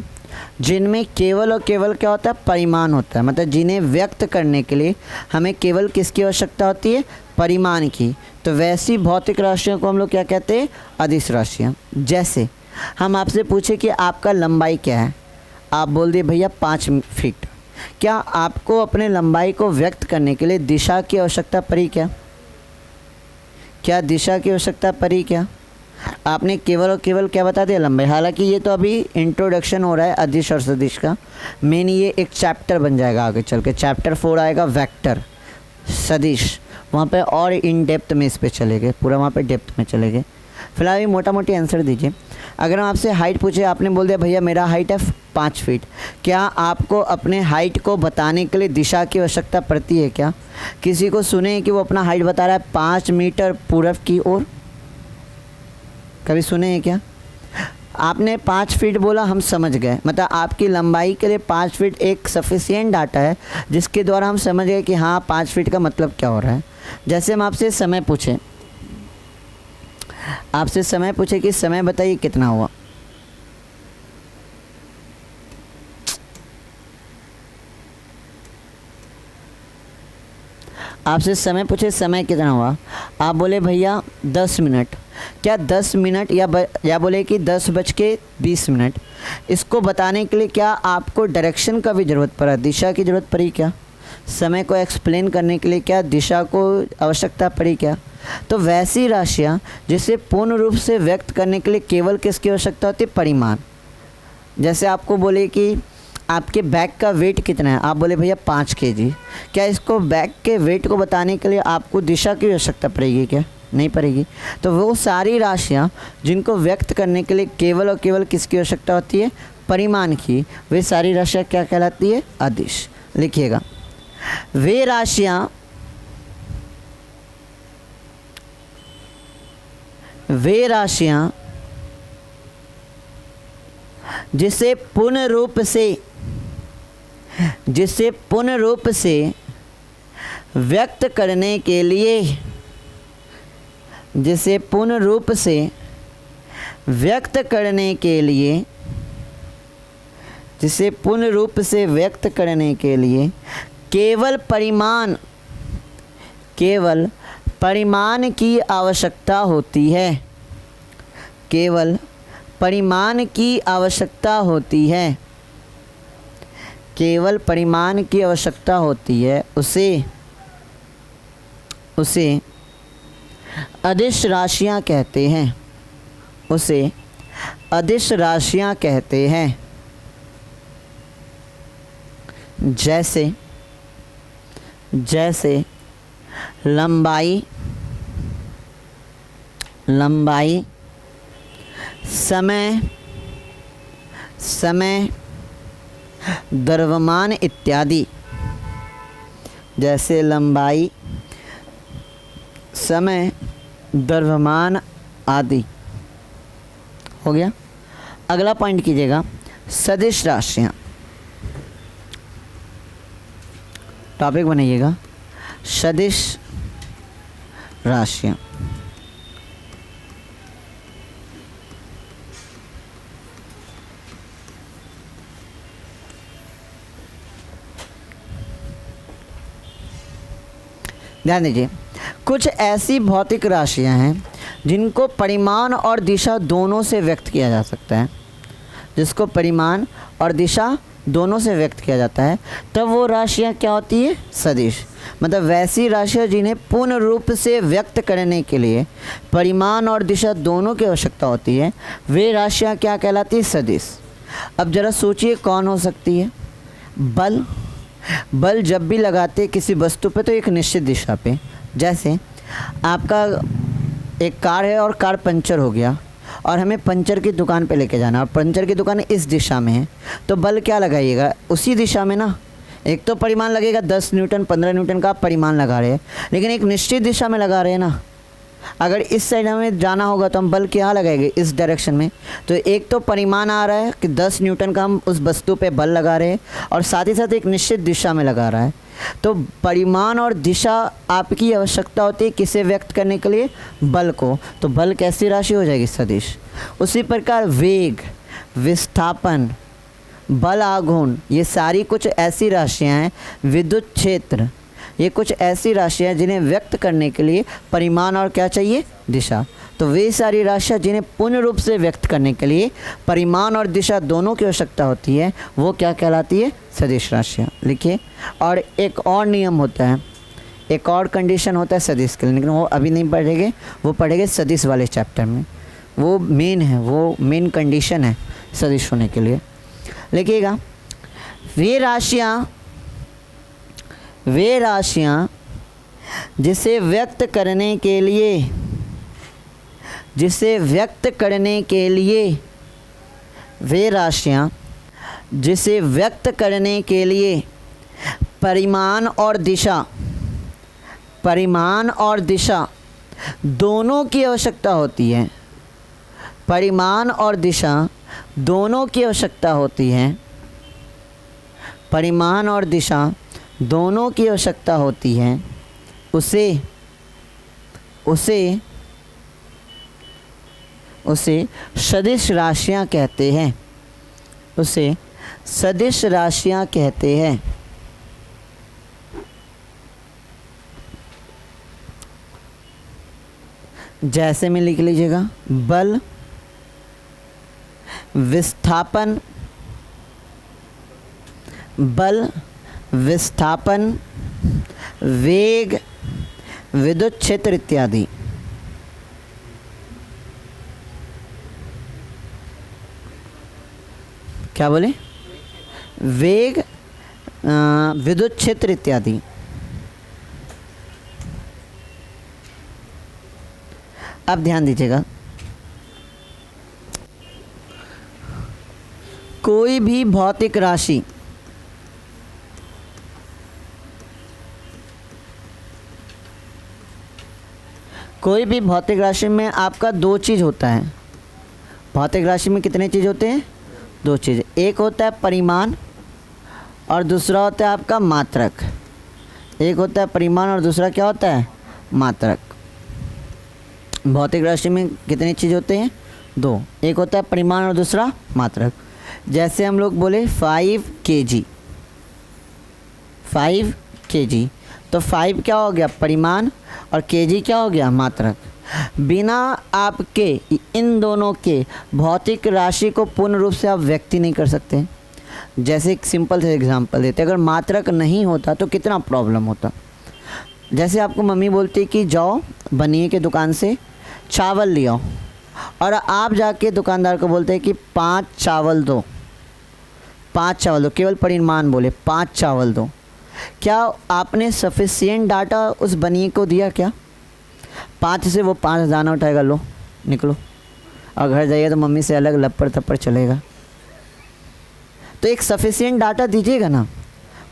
जिनमें केवल और केवल क्या होता है? परिमाण होता है, मतलब जिन्हें व्यक्त करने के लिए हमें केवल किसकी आवश्यकता होती है? परिमाण की। तो वैसी भौतिक राशियों को हम लोग क्या कहते हैं? अदिश राशियाँ। जैसे हम आपसे पूछे कि आपका लंबाई क्या है, आप बोल दिए भैया 5 फीट। क्या आपको अपने लंबाई को व्यक्त करने के लिए दिशा की आवश्यकता पड़ी क्या? क्या दिशा की आवश्यकता पड़ी क्या? आपने केवल और केवल क्या बता दिया? लंबाई। हालांकि ये तो अभी इंट्रोडक्शन हो रहा है अदिश और सदिश का, मेन ये एक चैप्टर बन जाएगा आगे चल के। चैप्टर 4 आएगा वेक्टर सदिश, वहाँ पे और इन डेप्थ में इस पे चलेंगे, पूरा वहाँ पे डेप्थ में चलेंगे। फिलहाल ये मोटा मोटी आंसर दीजिए। अगर हम आपसे हाइट पूछे, आपने बोल दिया भैया मेरा हाइट है 5 फीट, क्या आपको अपने हाइट को बताने के लिए दिशा की आवश्यकता पड़ती है क्या? किसी को सुने कि वो अपना हाइट बता रहा है 5 मीटर पूरब की ओर? कभी सुने हैं क्या? आपने 5 फीट बोला, हम समझ गए, मतलब आपकी लंबाई के लिए 5 फीट एक सफिशिएंट डाटा है जिसके द्वारा हम समझ गए कि हाँ 5 फीट का मतलब क्या हो रहा है। जैसे हम आपसे समय पूछें, आपसे समय पूछे कि समय बताइए कितना हुआ, आपसे समय पूछे समय कितना हुआ, आप बोले भैया 10 मिनट। क्या 10 मिनट या बोले कि 10:20। इसको बताने के लिए क्या आपको डायरेक्शन का भी ज़रूरत पड़ा, दिशा की ज़रूरत पड़ी क्या? समय को एक्सप्लेन करने के लिए क्या दिशा को आवश्यकता पड़ी क्या? तो वैसी राशियाँ जिसे पूर्ण रूप से व्यक्त करने के लिए केवल किसकी आवश्यकता होती है? परिमाण। जैसे आपको बोले कि आपके बैग का वेट कितना है, आप बोले भैया 5 kg। क्या इसको बैग के वेट को बताने के लिए आपको दिशा की आवश्यकता पड़ेगी क्या? नहीं पड़ेगी। तो वो सारी राशियाँ जिनको व्यक्त करने के लिए केवल और केवल किसकी आवश्यकता होती है? परिमाण की, वे सारी राशियाँ क्या कहलाती है? अदिश। लिखिएगा, वे राशियाँ वे राशियाँ जिसे पूर्ण रूप से व्यक्त करने के लिए केवल परिमाण की आवश्यकता होती है। केवल परिमाण की आवश्यकता होती है उसे अदिश राशियाँ कहते हैं। जैसे लंबाई, समय, द्रव्यमान इत्यादि। जैसे लंबाई, समय, द्रव्यमान आदि। हो गया। अगला पॉइंट कीजिएगा, सदिश राशियाँ। टॉपिक बनाइएगा, सदिश राशियाँ। ध्यान दीजिए, कुछ ऐसी भौतिक राशियां हैं जिनको परिमाण और दिशा दोनों से व्यक्त किया जा सकता है। जिसको परिमाण और दिशा दोनों से व्यक्त किया जाता है, तब वो राशियां क्या होती है? सदिश। मतलब वैसी राशियां जिन्हें पूर्ण रूप से व्यक्त करने के लिए परिमाण और दिशा दोनों की आवश्यकता होती है, वे राशियां क्या कहलाती है? सदिश। अब ज़रा सोचिए कौन हो सकती है? बल जब भी लगाते किसी वस्तु पे तो एक निश्चित दिशा पे। जैसे आपका एक कार है और कार पंचर हो गया और हमें पंचर की दुकान पे लेके जाना, और पंचर की दुकान इस दिशा में है, तो बल क्या लगाइएगा? उसी दिशा में ना। एक तो परिमाण लगेगा 10 न्यूटन 15 न्यूटन का परिमाण लगा रहे हैं, लेकिन एक निश्चित दिशा में लगा रहे हैं ना। अगर इस साइड हमें जाना होगा तो हम बल क्या लगाएंगे? इस डायरेक्शन में। तो एक तो परिमाण आ रहा है कि 10 न्यूटन का हम उस वस्तु पे बल लगा रहे हैं, और साथ ही साथ एक निश्चित दिशा में लगा रहा है। तो परिमाण और दिशा आपकी आवश्यकता होती है किसे व्यक्त करने के लिए? बल को। तो बल कैसी राशि हो जाएगी? सदिश। उसी प्रकार वेग, विस्थापन, बल आघूर्ण, ये सारी कुछ ऐसी राशियाँ हैं। विद्युत क्षेत्र, ये कुछ ऐसी राशियाँ जिन्हें व्यक्त करने के लिए परिमाण और क्या चाहिए? दिशा। तो वे सारी राशियाँ जिन्हें पूर्ण रूप से व्यक्त करने के लिए परिमाण और दिशा दोनों की आवश्यकता होती है, वो क्या कहलाती है? सदिश राशियाँ। लिखिए। और एक और नियम होता है, एक और कंडीशन होता है सदिश के लिए, लेकिन वो अभी नहीं पढ़ेंगे, वो पढ़ेंगे सदिश वाले चैप्टर में। वो मेन है, वो मेन कंडीशन है सदिश होने के लिए। लिखिएगा, वे राशियाँ जिसे व्यक्त करने के लिए परिमाण और दिशा दोनों की आवश्यकता होती है। परिमाण और दिशा दोनों की आवश्यकता होती है। परिमाण और दिशा दोनों की आवश्यकता होती है। उसे सदिश राशियाँ कहते हैं। उसे सदिश राशियाँ कहते हैं। जैसे में लिख लीजिएगा, बल, विस्थापन, वेग, विद्युत क्षेत्र इत्यादि। क्या बोले? वेग, विद्युत क्षेत्र इत्यादि। अब ध्यान दीजिएगा, कोई भी भौतिक राशि कोई भी भौतिक राशि में आपका दो चीज़ होता है। भौतिक राशि में कितने चीज़ होते हैं? दो चीज़। एक होता है परिमाण और दूसरा होता है आपका मात्रक। एक होता है परिमाण और दूसरा क्या होता है? मात्रक। भौतिक राशि में कितनी चीज़ होते हैं? दो। एक होता है परिमाण और दूसरा मात्रक। जैसे हम लोग बोले 5 kg, 5 kg, तो 5 क्या हो गया? परिमाण, और kg क्या हो गया? मात्रक। बिना आपके इन दोनों के भौतिक राशि को पूर्ण रूप से आप व्यक्त नहीं कर सकते। जैसे एक सिंपल से एग्जांपल देते, अगर मात्रक नहीं होता तो कितना प्रॉब्लम होता। जैसे आपको मम्मी बोलती कि जाओ बनिए के दुकान से चावल ले आओ, और आप जाके दुकानदार को बोलते हैं कि 5 चावल दो, 5 चावल दो, केवल परिमाण बोले 5 चावल दो। क्या आपने सफिशिएंट डाटा उस बनिए को दिया? क्या 5 से वो 5 दाना उठाएगा, लो निकलो, और घर जाइए तो मम्मी से अलग लपड़ थप्पड़ चलेगा। तो एक सफिशिएंट डाटा दीजिएगा ना।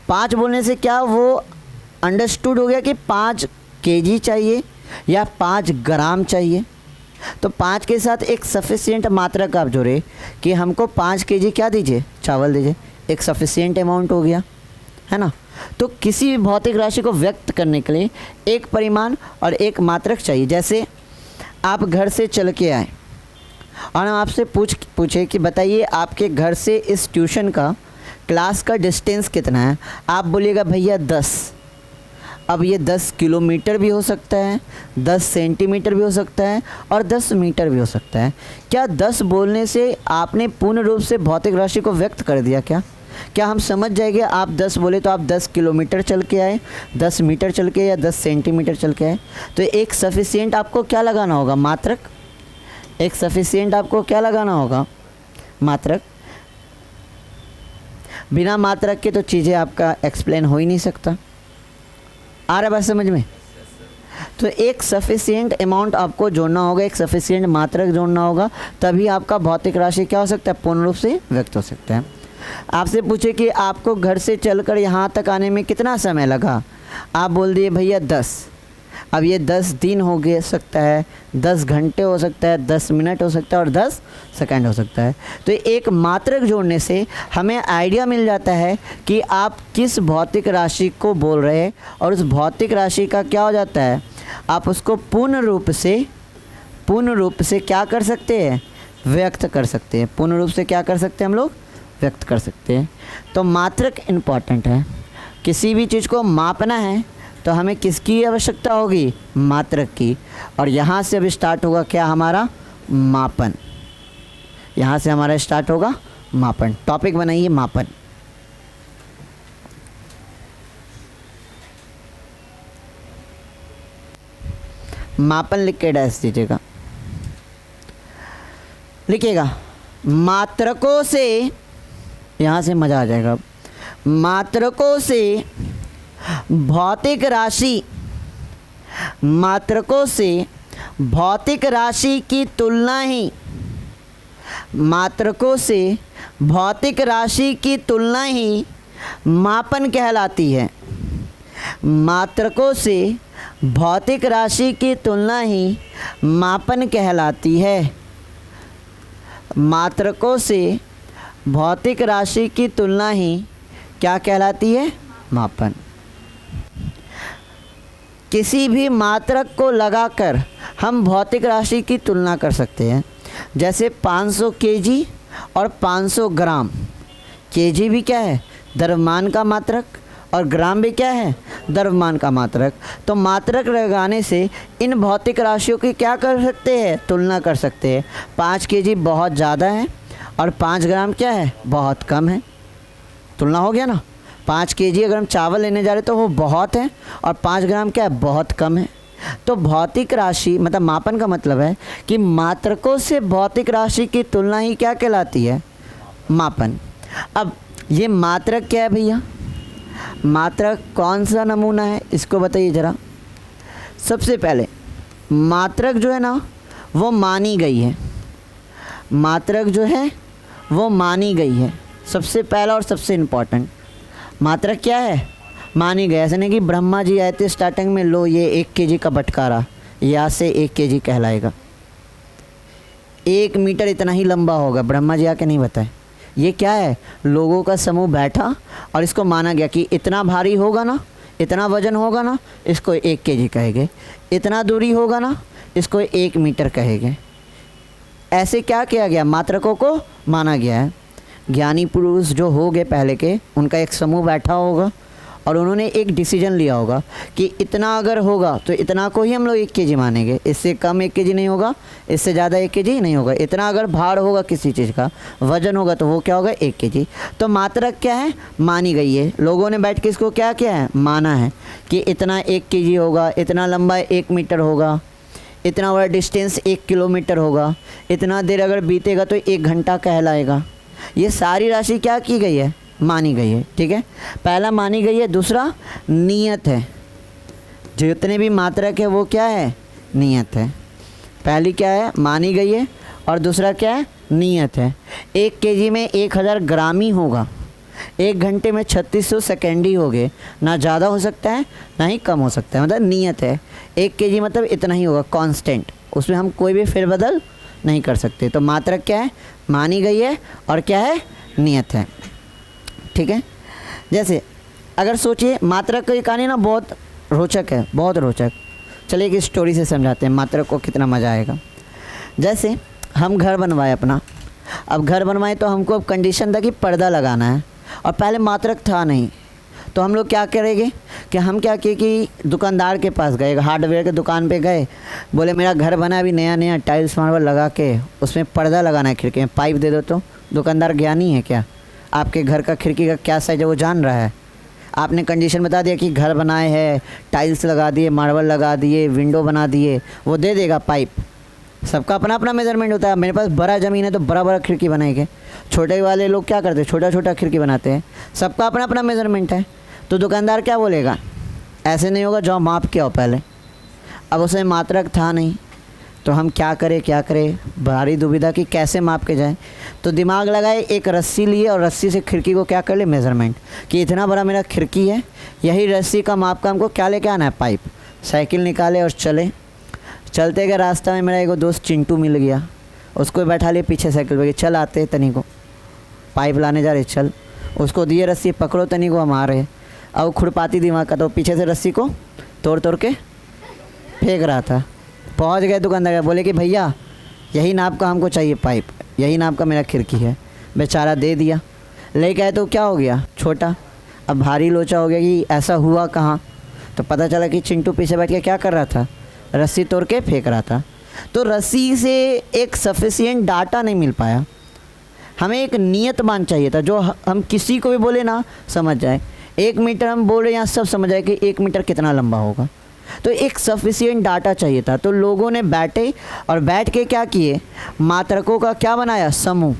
5 बोलने से क्या वो अंडरस्टूड हो गया कि 5 kg चाहिए या 5 ग्राम चाहिए? तो 5 के साथ एक सफिशिएंट मात्रक आप जोड़े कि हमको 5 kg क्या दीजिए? चावल दीजिए। एक सफिशिएंट अमाउंट हो गया, है ना। तो किसी भी भौतिक राशि को व्यक्त करने के लिए एक परिमाण और एक मात्रक चाहिए। जैसे आप घर से चल के आए और हम आपसे पूछे कि बताइए आपके घर से इस ट्यूशन का क्लास का डिस्टेंस कितना है? आप बोलिएगा भैया 10। अब ये 10 किलोमीटर भी हो सकता है, 10 सेंटीमीटर भी हो सकता है, और 10 मीटर भी हो सकता है। क्या 10 बोलने से आपने पूर्ण रूप से भौतिक राशि को व्यक्त कर दिया? क्या हम समझ जाएंगे? आप 10 बोले तो आप 10 किलोमीटर चल के आए, 10 मीटर चल के, या 10 सेंटीमीटर चल के आए। तो एक सफिशिएंट आपको क्या लगाना होगा? मात्रक। एक सफिशिएंट आपको क्या लगाना होगा? मात्रक। बिना मात्रक के तो चीज़ें आपका एक्सप्लेन हो ही नहीं सकता। आ रहा है बात समझ में? तो एक सफिशिएंट अमाउंट आपको जोड़ना होगा, एक सफिशिएंट मात्रक जोड़ना होगा, तभी आपका भौतिक राशि क्या हो सकता है? पूर्ण रूप से व्यक्त हो सकता है। आपसे पूछे कि आपको घर से चलकर यहाँ तक आने में कितना समय लगा? आप बोल दिए भैया 10। अब ये 10 दिन हो गया सकता है, 10 घंटे हो सकता है, 10 मिनट हो सकता है, और 10 सेकंड हो सकता है। तो एक मात्रक जोड़ने से हमें आइडिया मिल जाता है कि आप किस भौतिक राशि को बोल रहे हैं, और उस भौतिक राशि का क्या हो जाता है? आप उसको पूर्ण रूप से क्या कर सकते हैं? व्यक्त कर सकते हैं। पूर्ण रूप से क्या कर सकते हैं हम लोग? व्यक्त कर सकते हैं। तो मात्रक इम्पॉर्टेंट है। किसी भी चीज़ को मापना है तो हमें किसकी आवश्यकता होगी? मात्रक की। और यहाँ से अब स्टार्ट होगा क्या हमारा? मापन। यहाँ से हमारा स्टार्ट होगा मापन। टॉपिक बनाइए मापन। मापन लिख के डैश दीजिएगा। लिखिएगा मात्रकों से, यहाँ से मज़ा आ जाएगा। मात्रकों से भौतिक राशि, मात्रकों से भौतिक राशि की तुलना ही, मात्रकों से भौतिक राशि की तुलना ही मापन कहलाती है। मात्रकों से भौतिक राशि की तुलना ही मापन कहलाती है। मात्रकों से भौतिक राशि की तुलना ही क्या कहलाती है? मापन। किसी भी मात्रक को लगाकर हम भौतिक राशि की तुलना कर सकते हैं। जैसे 500 kg और 500 ग्राम। kg भी क्या है? द्रव्यमान का मात्रक, और ग्राम भी क्या है? द्रव्यमान का मात्रक। तो मात्रक लगाने से इन भौतिक राशियों की क्या कर सकते हैं? तुलना कर सकते हैं। 5 kg बहुत ज़्यादा है और 5 ग्राम क्या है? बहुत कम है। तुलना हो गया ना। 5 kg अगर हम चावल लेने जा रहे तो वो बहुत है, और 5 ग्राम क्या है? बहुत कम है। तो भौतिक राशि मतलब मापन का मतलब है कि मात्रकों से भौतिक राशि की तुलना ही क्या कहलाती है? मापन। अब ये मात्रक क्या है भैया? मात्रक कौन सा नमूना है इसको बताइए ज़रा। सबसे पहले मात्रक जो है ना वो मानी गई है। मात्रक जो है वो मानी गई है। सबसे पहला और सबसे इम्पॉर्टेंट, मात्रक क्या है? मानी गई। ऐसा नहीं कि ब्रह्मा जी आए थे स्टार्टिंग में, लो ये 1 kg का बटकारा, या से 1 केजी कहलाएगा। 1 मीटर इतना ही लंबा होगा, ब्रह्मा जी आके नहीं बताए। ये क्या है, लोगों का समूह बैठा और इसको माना गया कि इतना भारी होगा ना, इतना वजन होगा ना, इसको 1 केजी कहेंगे, इतना दूरी होगा ना, इसको 1 मीटर कहेंगे। ऐसे क्या किया गया, मात्रकों को माना गया है। ज्ञानी पुरुष जो हो गए पहले के, उनका एक समूह बैठा होगा और उन्होंने एक डिसीजन लिया होगा कि इतना अगर होगा तो इतना को ही हम लोग 1 केजी मानेंगे, इससे कम 1 केजी नहीं होगा, इससे ज़्यादा 1 केजी नहीं होगा। इतना अगर भार होगा किसी चीज़ का, वजन होगा, तो वो क्या होगा, 1 केजी। तो मात्रक क्या है, मानी गई है। लोगों ने बैठ के इसको क्या किया है, माना है कि इतना 1 केजी होगा, इतना लंबा 1 मीटर होगा, इतना बड़ा डिस्टेंस 1 किलोमीटर होगा, इतना देर अगर बीतेगा तो 1 घंटा कहलाएगा। ये सारी राशि क्या की गई है, मानी गई है। ठीक है, पहला मानी गई है, दूसरा नियत है। जितने भी मात्रक है वो क्या है, नियत है। पहली क्या है, मानी गई है, और दूसरा क्या है, नियत है। 1 केजी में 1000 ग्राम ही होगा, 1 घंटे में 3600 सेकेंड ही हो गए, ना ज़्यादा हो सकता है ना ही कम हो सकता है, मतलब नियत है। 1 केजी मतलब इतना ही होगा, कांस्टेंट, उसमें हम कोई भी फेरबदल नहीं कर सकते। तो मात्रक क्या है, मानी गई है, और क्या है, नियत है। ठीक है, जैसे अगर सोचिए मात्रक की कहानी ना बहुत रोचक है, बहुत रोचक। चलिए एक स्टोरी से समझाते हैं मात्रक को, कितना मज़ा आएगा। जैसे हम घर बनवाए अपना, अब घर बनवाए तो हमको अब कंडीशन था कि पर्दा लगाना है, और पहले मात्रक था नहीं। तो हम लोग क्या करेंगे कि हम क्या किए कि दुकानदार के पास गए, हार्डवेयर के दुकान पे गए, बोले मेरा घर बना अभी नया नया, टाइल्स मार्बल लगा के उसमें पर्दा लगाना है, खिड़की में पाइप दे दो। तो दुकानदार ज्ञानी है क्या, आपके घर का खिड़की का क्या साइज है वो जान रहा है। आपने कंडीशन बता दिया कि घर बनाए हैं, टाइल्स लगा दिए, मार्बल लगा दिए, विंडो बना दिए, वो दे देगा पाइप। सबका अपना अपना मेजरमेंट होता है। मेरे पास बड़ा ज़मीन है तो बड़ा बड़ा खिड़की बनाएंगे, छोटे वाले लोग क्या करते हैं, छोटा छोटा खिड़की बनाते हैं। सबका अपना अपना मेजरमेंट है। तो दुकानदार क्या बोलेगा, ऐसे नहीं होगा, जाओ माप के आओ पहले। अब उसमें मात्रक था नहीं, तो हम क्या करें, भारी दुविधा कि कैसे माप के जाएं। तो दिमाग लगाए, एक रस्सी लिए और रस्सी से खिड़की को क्या कर ले, मेज़रमेंट, कि इतना बड़ा मेरा खिड़की है, यही रस्सी का माप का हमको क्या लेके आना है, पाइप। साइकिल निकाले और चलते गए, रास्ता में मेरा एक दोस्त चिंटू मिल गया, उसको बैठा लिए पीछे साइकिल पे, चल आते तनी को पाइप लाने जा रहे, चल। उसको दिए रस्सी, पकड़ो तनी को, हम आ रहे। अब खुरपाती दिमाग का, तो पीछे से रस्सी को तोड़ के फेंक रहा था। पहुंच गए दुकानदार, बोले कि भैया यही नाप का हमको चाहिए पाइप, यही नाप का मेरा खिड़की है। बेचारा दे दिया, लेके आए तो क्या हो गया, छोटा। अब भारी लोचा हो गया कि ऐसा हुआ कहाँ। तो पता चला कि चिंटू पीछे बैठ के क्या कर रहा था, रस्सी तोड़ के फेंक रहा था। तो रस्सी से एक सफिशिएंट डाटा नहीं मिल पाया, हमें एक नियत मान चाहिए था, जो हम किसी को भी बोले ना समझ जाए। 1 मीटर हम बोल रहे हैं, यहाँ सब समझ जाए कि 1 मीटर कितना लंबा होगा। तो एक सफिशिएंट डाटा चाहिए था। तो लोगों ने बैठे और बैठ के क्या किए, मात्रकों का क्या बनाया, समूह।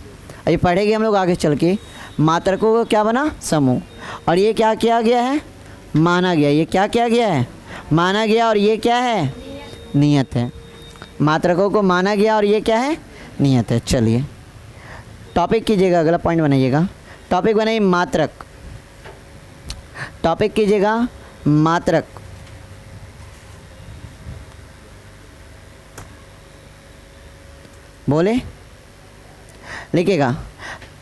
ये पढ़ेंगे हम लोग आगे चल के, मात्रकों का क्या बना, समूह। और ये क्या किया गया है, माना गया। ये क्या किया गया है, माना गया, और ये क्या है, नियत है। मात्रकों को माना गया और ये क्या है, नियत है। चलिए टॉपिक कीजिएगा, अगला पॉइंट बनाइएगा। टॉपिक बनाइए मात्रक, टॉपिक कीजिएगा मात्रक। बोले, लिखिएगा,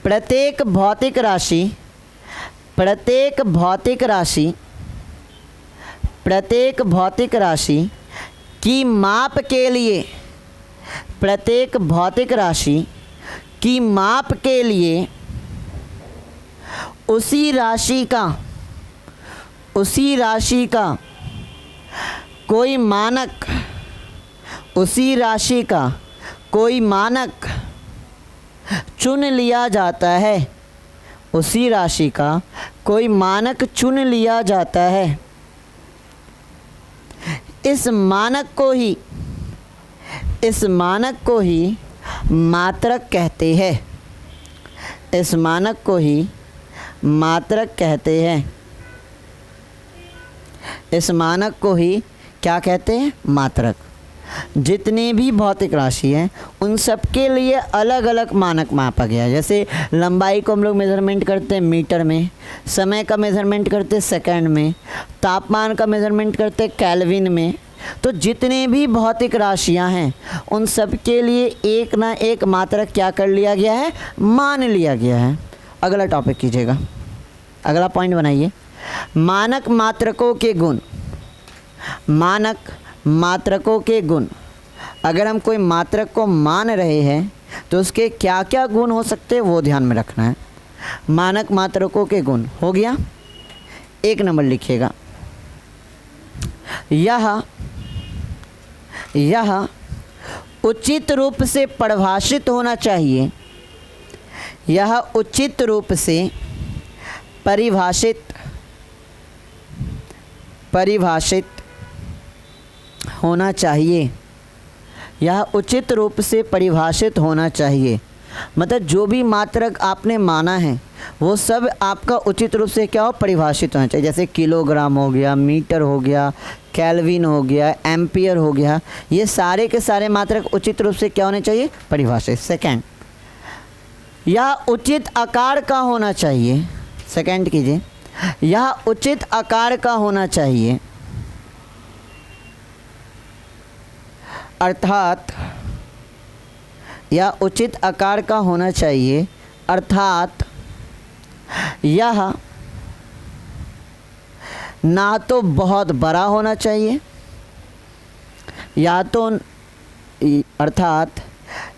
प्रत्येक भौतिक राशि, प्रत्येक भौतिक राशि, प्रत्येक भौतिक राशि की माप के लिए, प्रत्येक भौतिक राशि की माप के लिए उसी राशि का कोई मानक, उसी राशि का कोई मानक चुन लिया जाता है, उसी राशि का कोई मानक चुन लिया जाता है। इस मानक को ही मात्रक कहते हैं, इस मानक को ही मात्रक कहते हैं, इस मानक को ही क्या कहते हैं, मात्रक। जितनी भी भौतिक राशि हैं उन सब के लिए अलग अलग मानक मापा गया है। जैसे लंबाई को हम लोग मेज़रमेंट करते हैं मीटर में, समय का मेज़रमेंट करते हैं सेकंड में, तापमान का मेज़रमेंट करते हैं केल्विन में, तो जितने भी भौतिक राशियां हैं उन सब के लिए एक ना एक मात्रक क्या कर लिया गया है, मान लिया गया है। अगला टॉपिक कीजिएगा, अगला पॉइंट बनाइए, मानक मात्रकों के गुण। मानक मात्रकों के गुण, अगर हम कोई मात्रक को मान रहे हैं तो उसके क्या क्या गुण हो सकते हैं वो ध्यान में रखना है। मानक मात्रकों के गुण हो गया, 1 नंबर लिखिएगा, यह उचित रूप से परिभाषित होना चाहिए। यह उचित रूप से परिभाषित होना चाहिए। यह उचित रूप से परिभाषित होना चाहिए, मतलब जो भी मात्रक आपने माना है वो सब आपका उचित रूप से क्या हो, परिभाषित होना चाहिए। जैसे किलोग्राम हो गया, मीटर हो गया, केल्विन हो गया, एम्पियर हो गया, ये सारे के सारे मात्रक उचित रूप से क्या होने चाहिए, परिभाषित। सेकंड, यह उचित आकार का होना चाहिए। सेकंड कीजिए, यह उचित आकार का होना चाहिए, अर्थात यह उचित आकार का होना चाहिए, अर्थात यह ना तो बहुत बड़ा होना चाहिए, अर्थात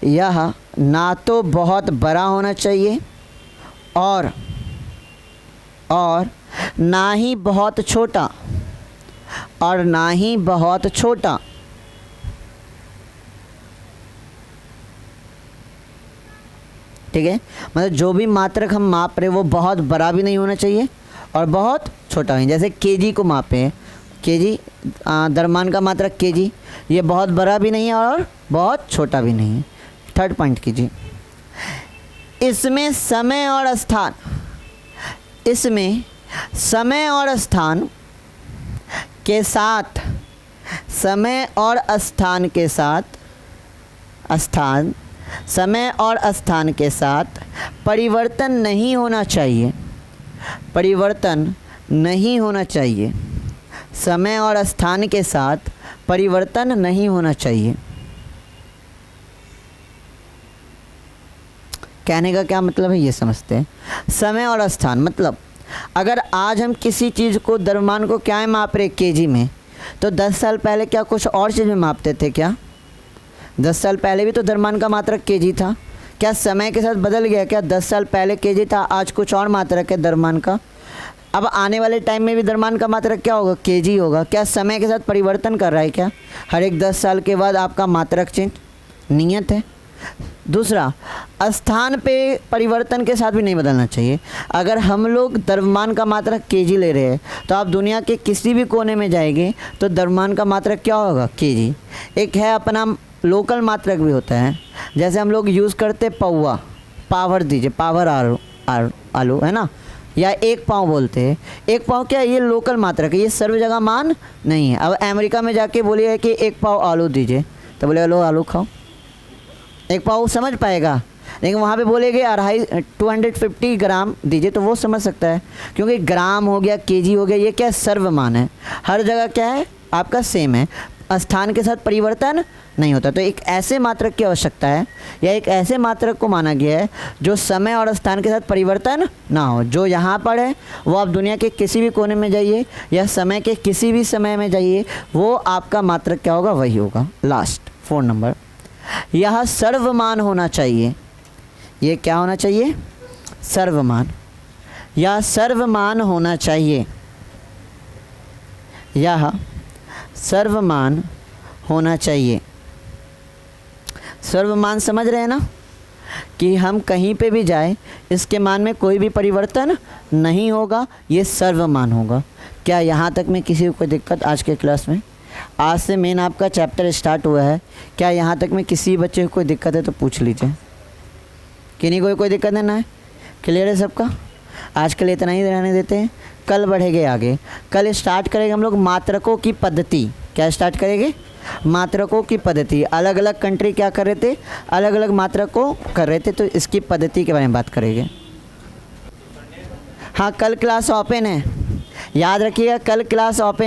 यह ना तो बहुत बड़ा होना चाहिए और ना ही बहुत छोटा, और ना ही बहुत छोटा। ठीक है, मतलब जो भी मात्रक हम माप रहे वो बहुत बड़ा भी नहीं होना चाहिए और बहुत छोटा नहीं। जैसे केजी को मापे, केजी द्रव्यमान का मात्रक केजी, ये बहुत बड़ा भी नहीं है और बहुत छोटा भी नहीं है। थर्ड पॉइंट कीजिए, इसमें समय और स्थान, इसमें समय और स्थान के साथ, समय और स्थान के साथ, समय और स्थान के साथ परिवर्तन नहीं होना चाहिए, परिवर्तन नहीं होना चाहिए, समय और स्थान के साथ परिवर्तन नहीं होना चाहिए। कहने का क्या मतलब है ये समझते हैं। समय और स्थान मतलब अगर आज हम किसी चीज़ को, द्रव्यमान को क्या माप रहे केजी में, तो 10 साल पहले क्या कुछ और चीज़ में मापते थे क्या? 10 साल पहले भी तो द्रव्यमान का मात्रक केजी था। क्या समय के साथ बदल गया क्या? 10 साल पहले केजी था, आज कुछ और मात्रक है द्रव्यमान का। अब आने वाले टाइम में भी द्रव्यमान का मात्रक क्या होगा? केजी होगा। क्या समय के साथ परिवर्तन कर रहा है क्या? हर एक 10 साल के बाद आपका मात्रक चेंज नियत है। दूसरा, स्थान पे परिवर्तन के साथ भी नहीं बदलना चाहिए। अगर हम लोग द्रव्यमान का मात्रक केजी ले रहे हैं तो आप दुनिया के किसी भी कोने में जाएंगे तो द्रव्यमान का मात्रक क्या होगा? केजी। एक है अपना लोकल मात्रक भी होता है, जैसे हम लोग यूज़ करते पौवा, पावर दीजिए, पावर आलू है ना, या एक पाव बोलते हैं। एक पाव क्या है? ये लोकल मात्रक है, ये सर्व जगह मान नहीं है। अब अमेरिका में जाके बोलिए कि एक पाव आलू दीजिए तो बोलेगा लो आलू खाओ, एक पाव समझ पाएगा। लेकिन वहाँ पे बोलेगे 250 ग्राम दीजिए तो वो समझ सकता है, क्योंकि ग्राम हो गया, केजी हो गया, ये क्या सर्वमान है, हर जगह क्या है आपका सेम है, स्थान के साथ परिवर्तन नहीं होता। तो एक ऐसे मात्रक की आवश्यकता है या एक ऐसे मात्रक को माना गया है जो समय और स्थान के साथ परिवर्तन ना हो। जो यहाँ पर है वो आप दुनिया के किसी भी कोने में जाइए या समय के किसी भी समय में जाइए, वो आपका मात्रक क्या होगा? वही होगा। लास्ट 4 नंबर, यह सर्वमान होना चाहिए। ये क्या होना चाहिए? सर्वमान। यह सर्वमान होना चाहिए, यह सर्वमान होना चाहिए। सर्वमान समझ रहे हैं ना, कि हम कहीं पे भी जाए इसके मान में कोई भी परिवर्तन नहीं होगा, ये सर्वमान होगा। क्या यहाँ तक में किसी को कोई दिक्कत? आज के क्लास में आज से मेन आपका चैप्टर स्टार्ट हुआ है, क्या यहाँ तक में किसी बच्चे को कोई दिक्कत है तो पूछ लीजिए। कि नहीं, कोई दिक्कत है ना? है क्लियर है सबका? आज के लिए इतना ही रहने देते हैं, कल बढ़ेंगे आगे। कल स्टार्ट करेंगे हम लोग मात्रकों की पद्धति। क्या स्टार्ट करेंगे? मात्रकों की पद्धति। अलग अलग कंट्री क्या कर रहे थे? अलग अलग मात्रकों कर रहे थे, तो इसकी पद्धति के बारे में बात करेंगे। हाँ, कल क्लास ओपन है, याद रखिएगा, कल क्लास ओपन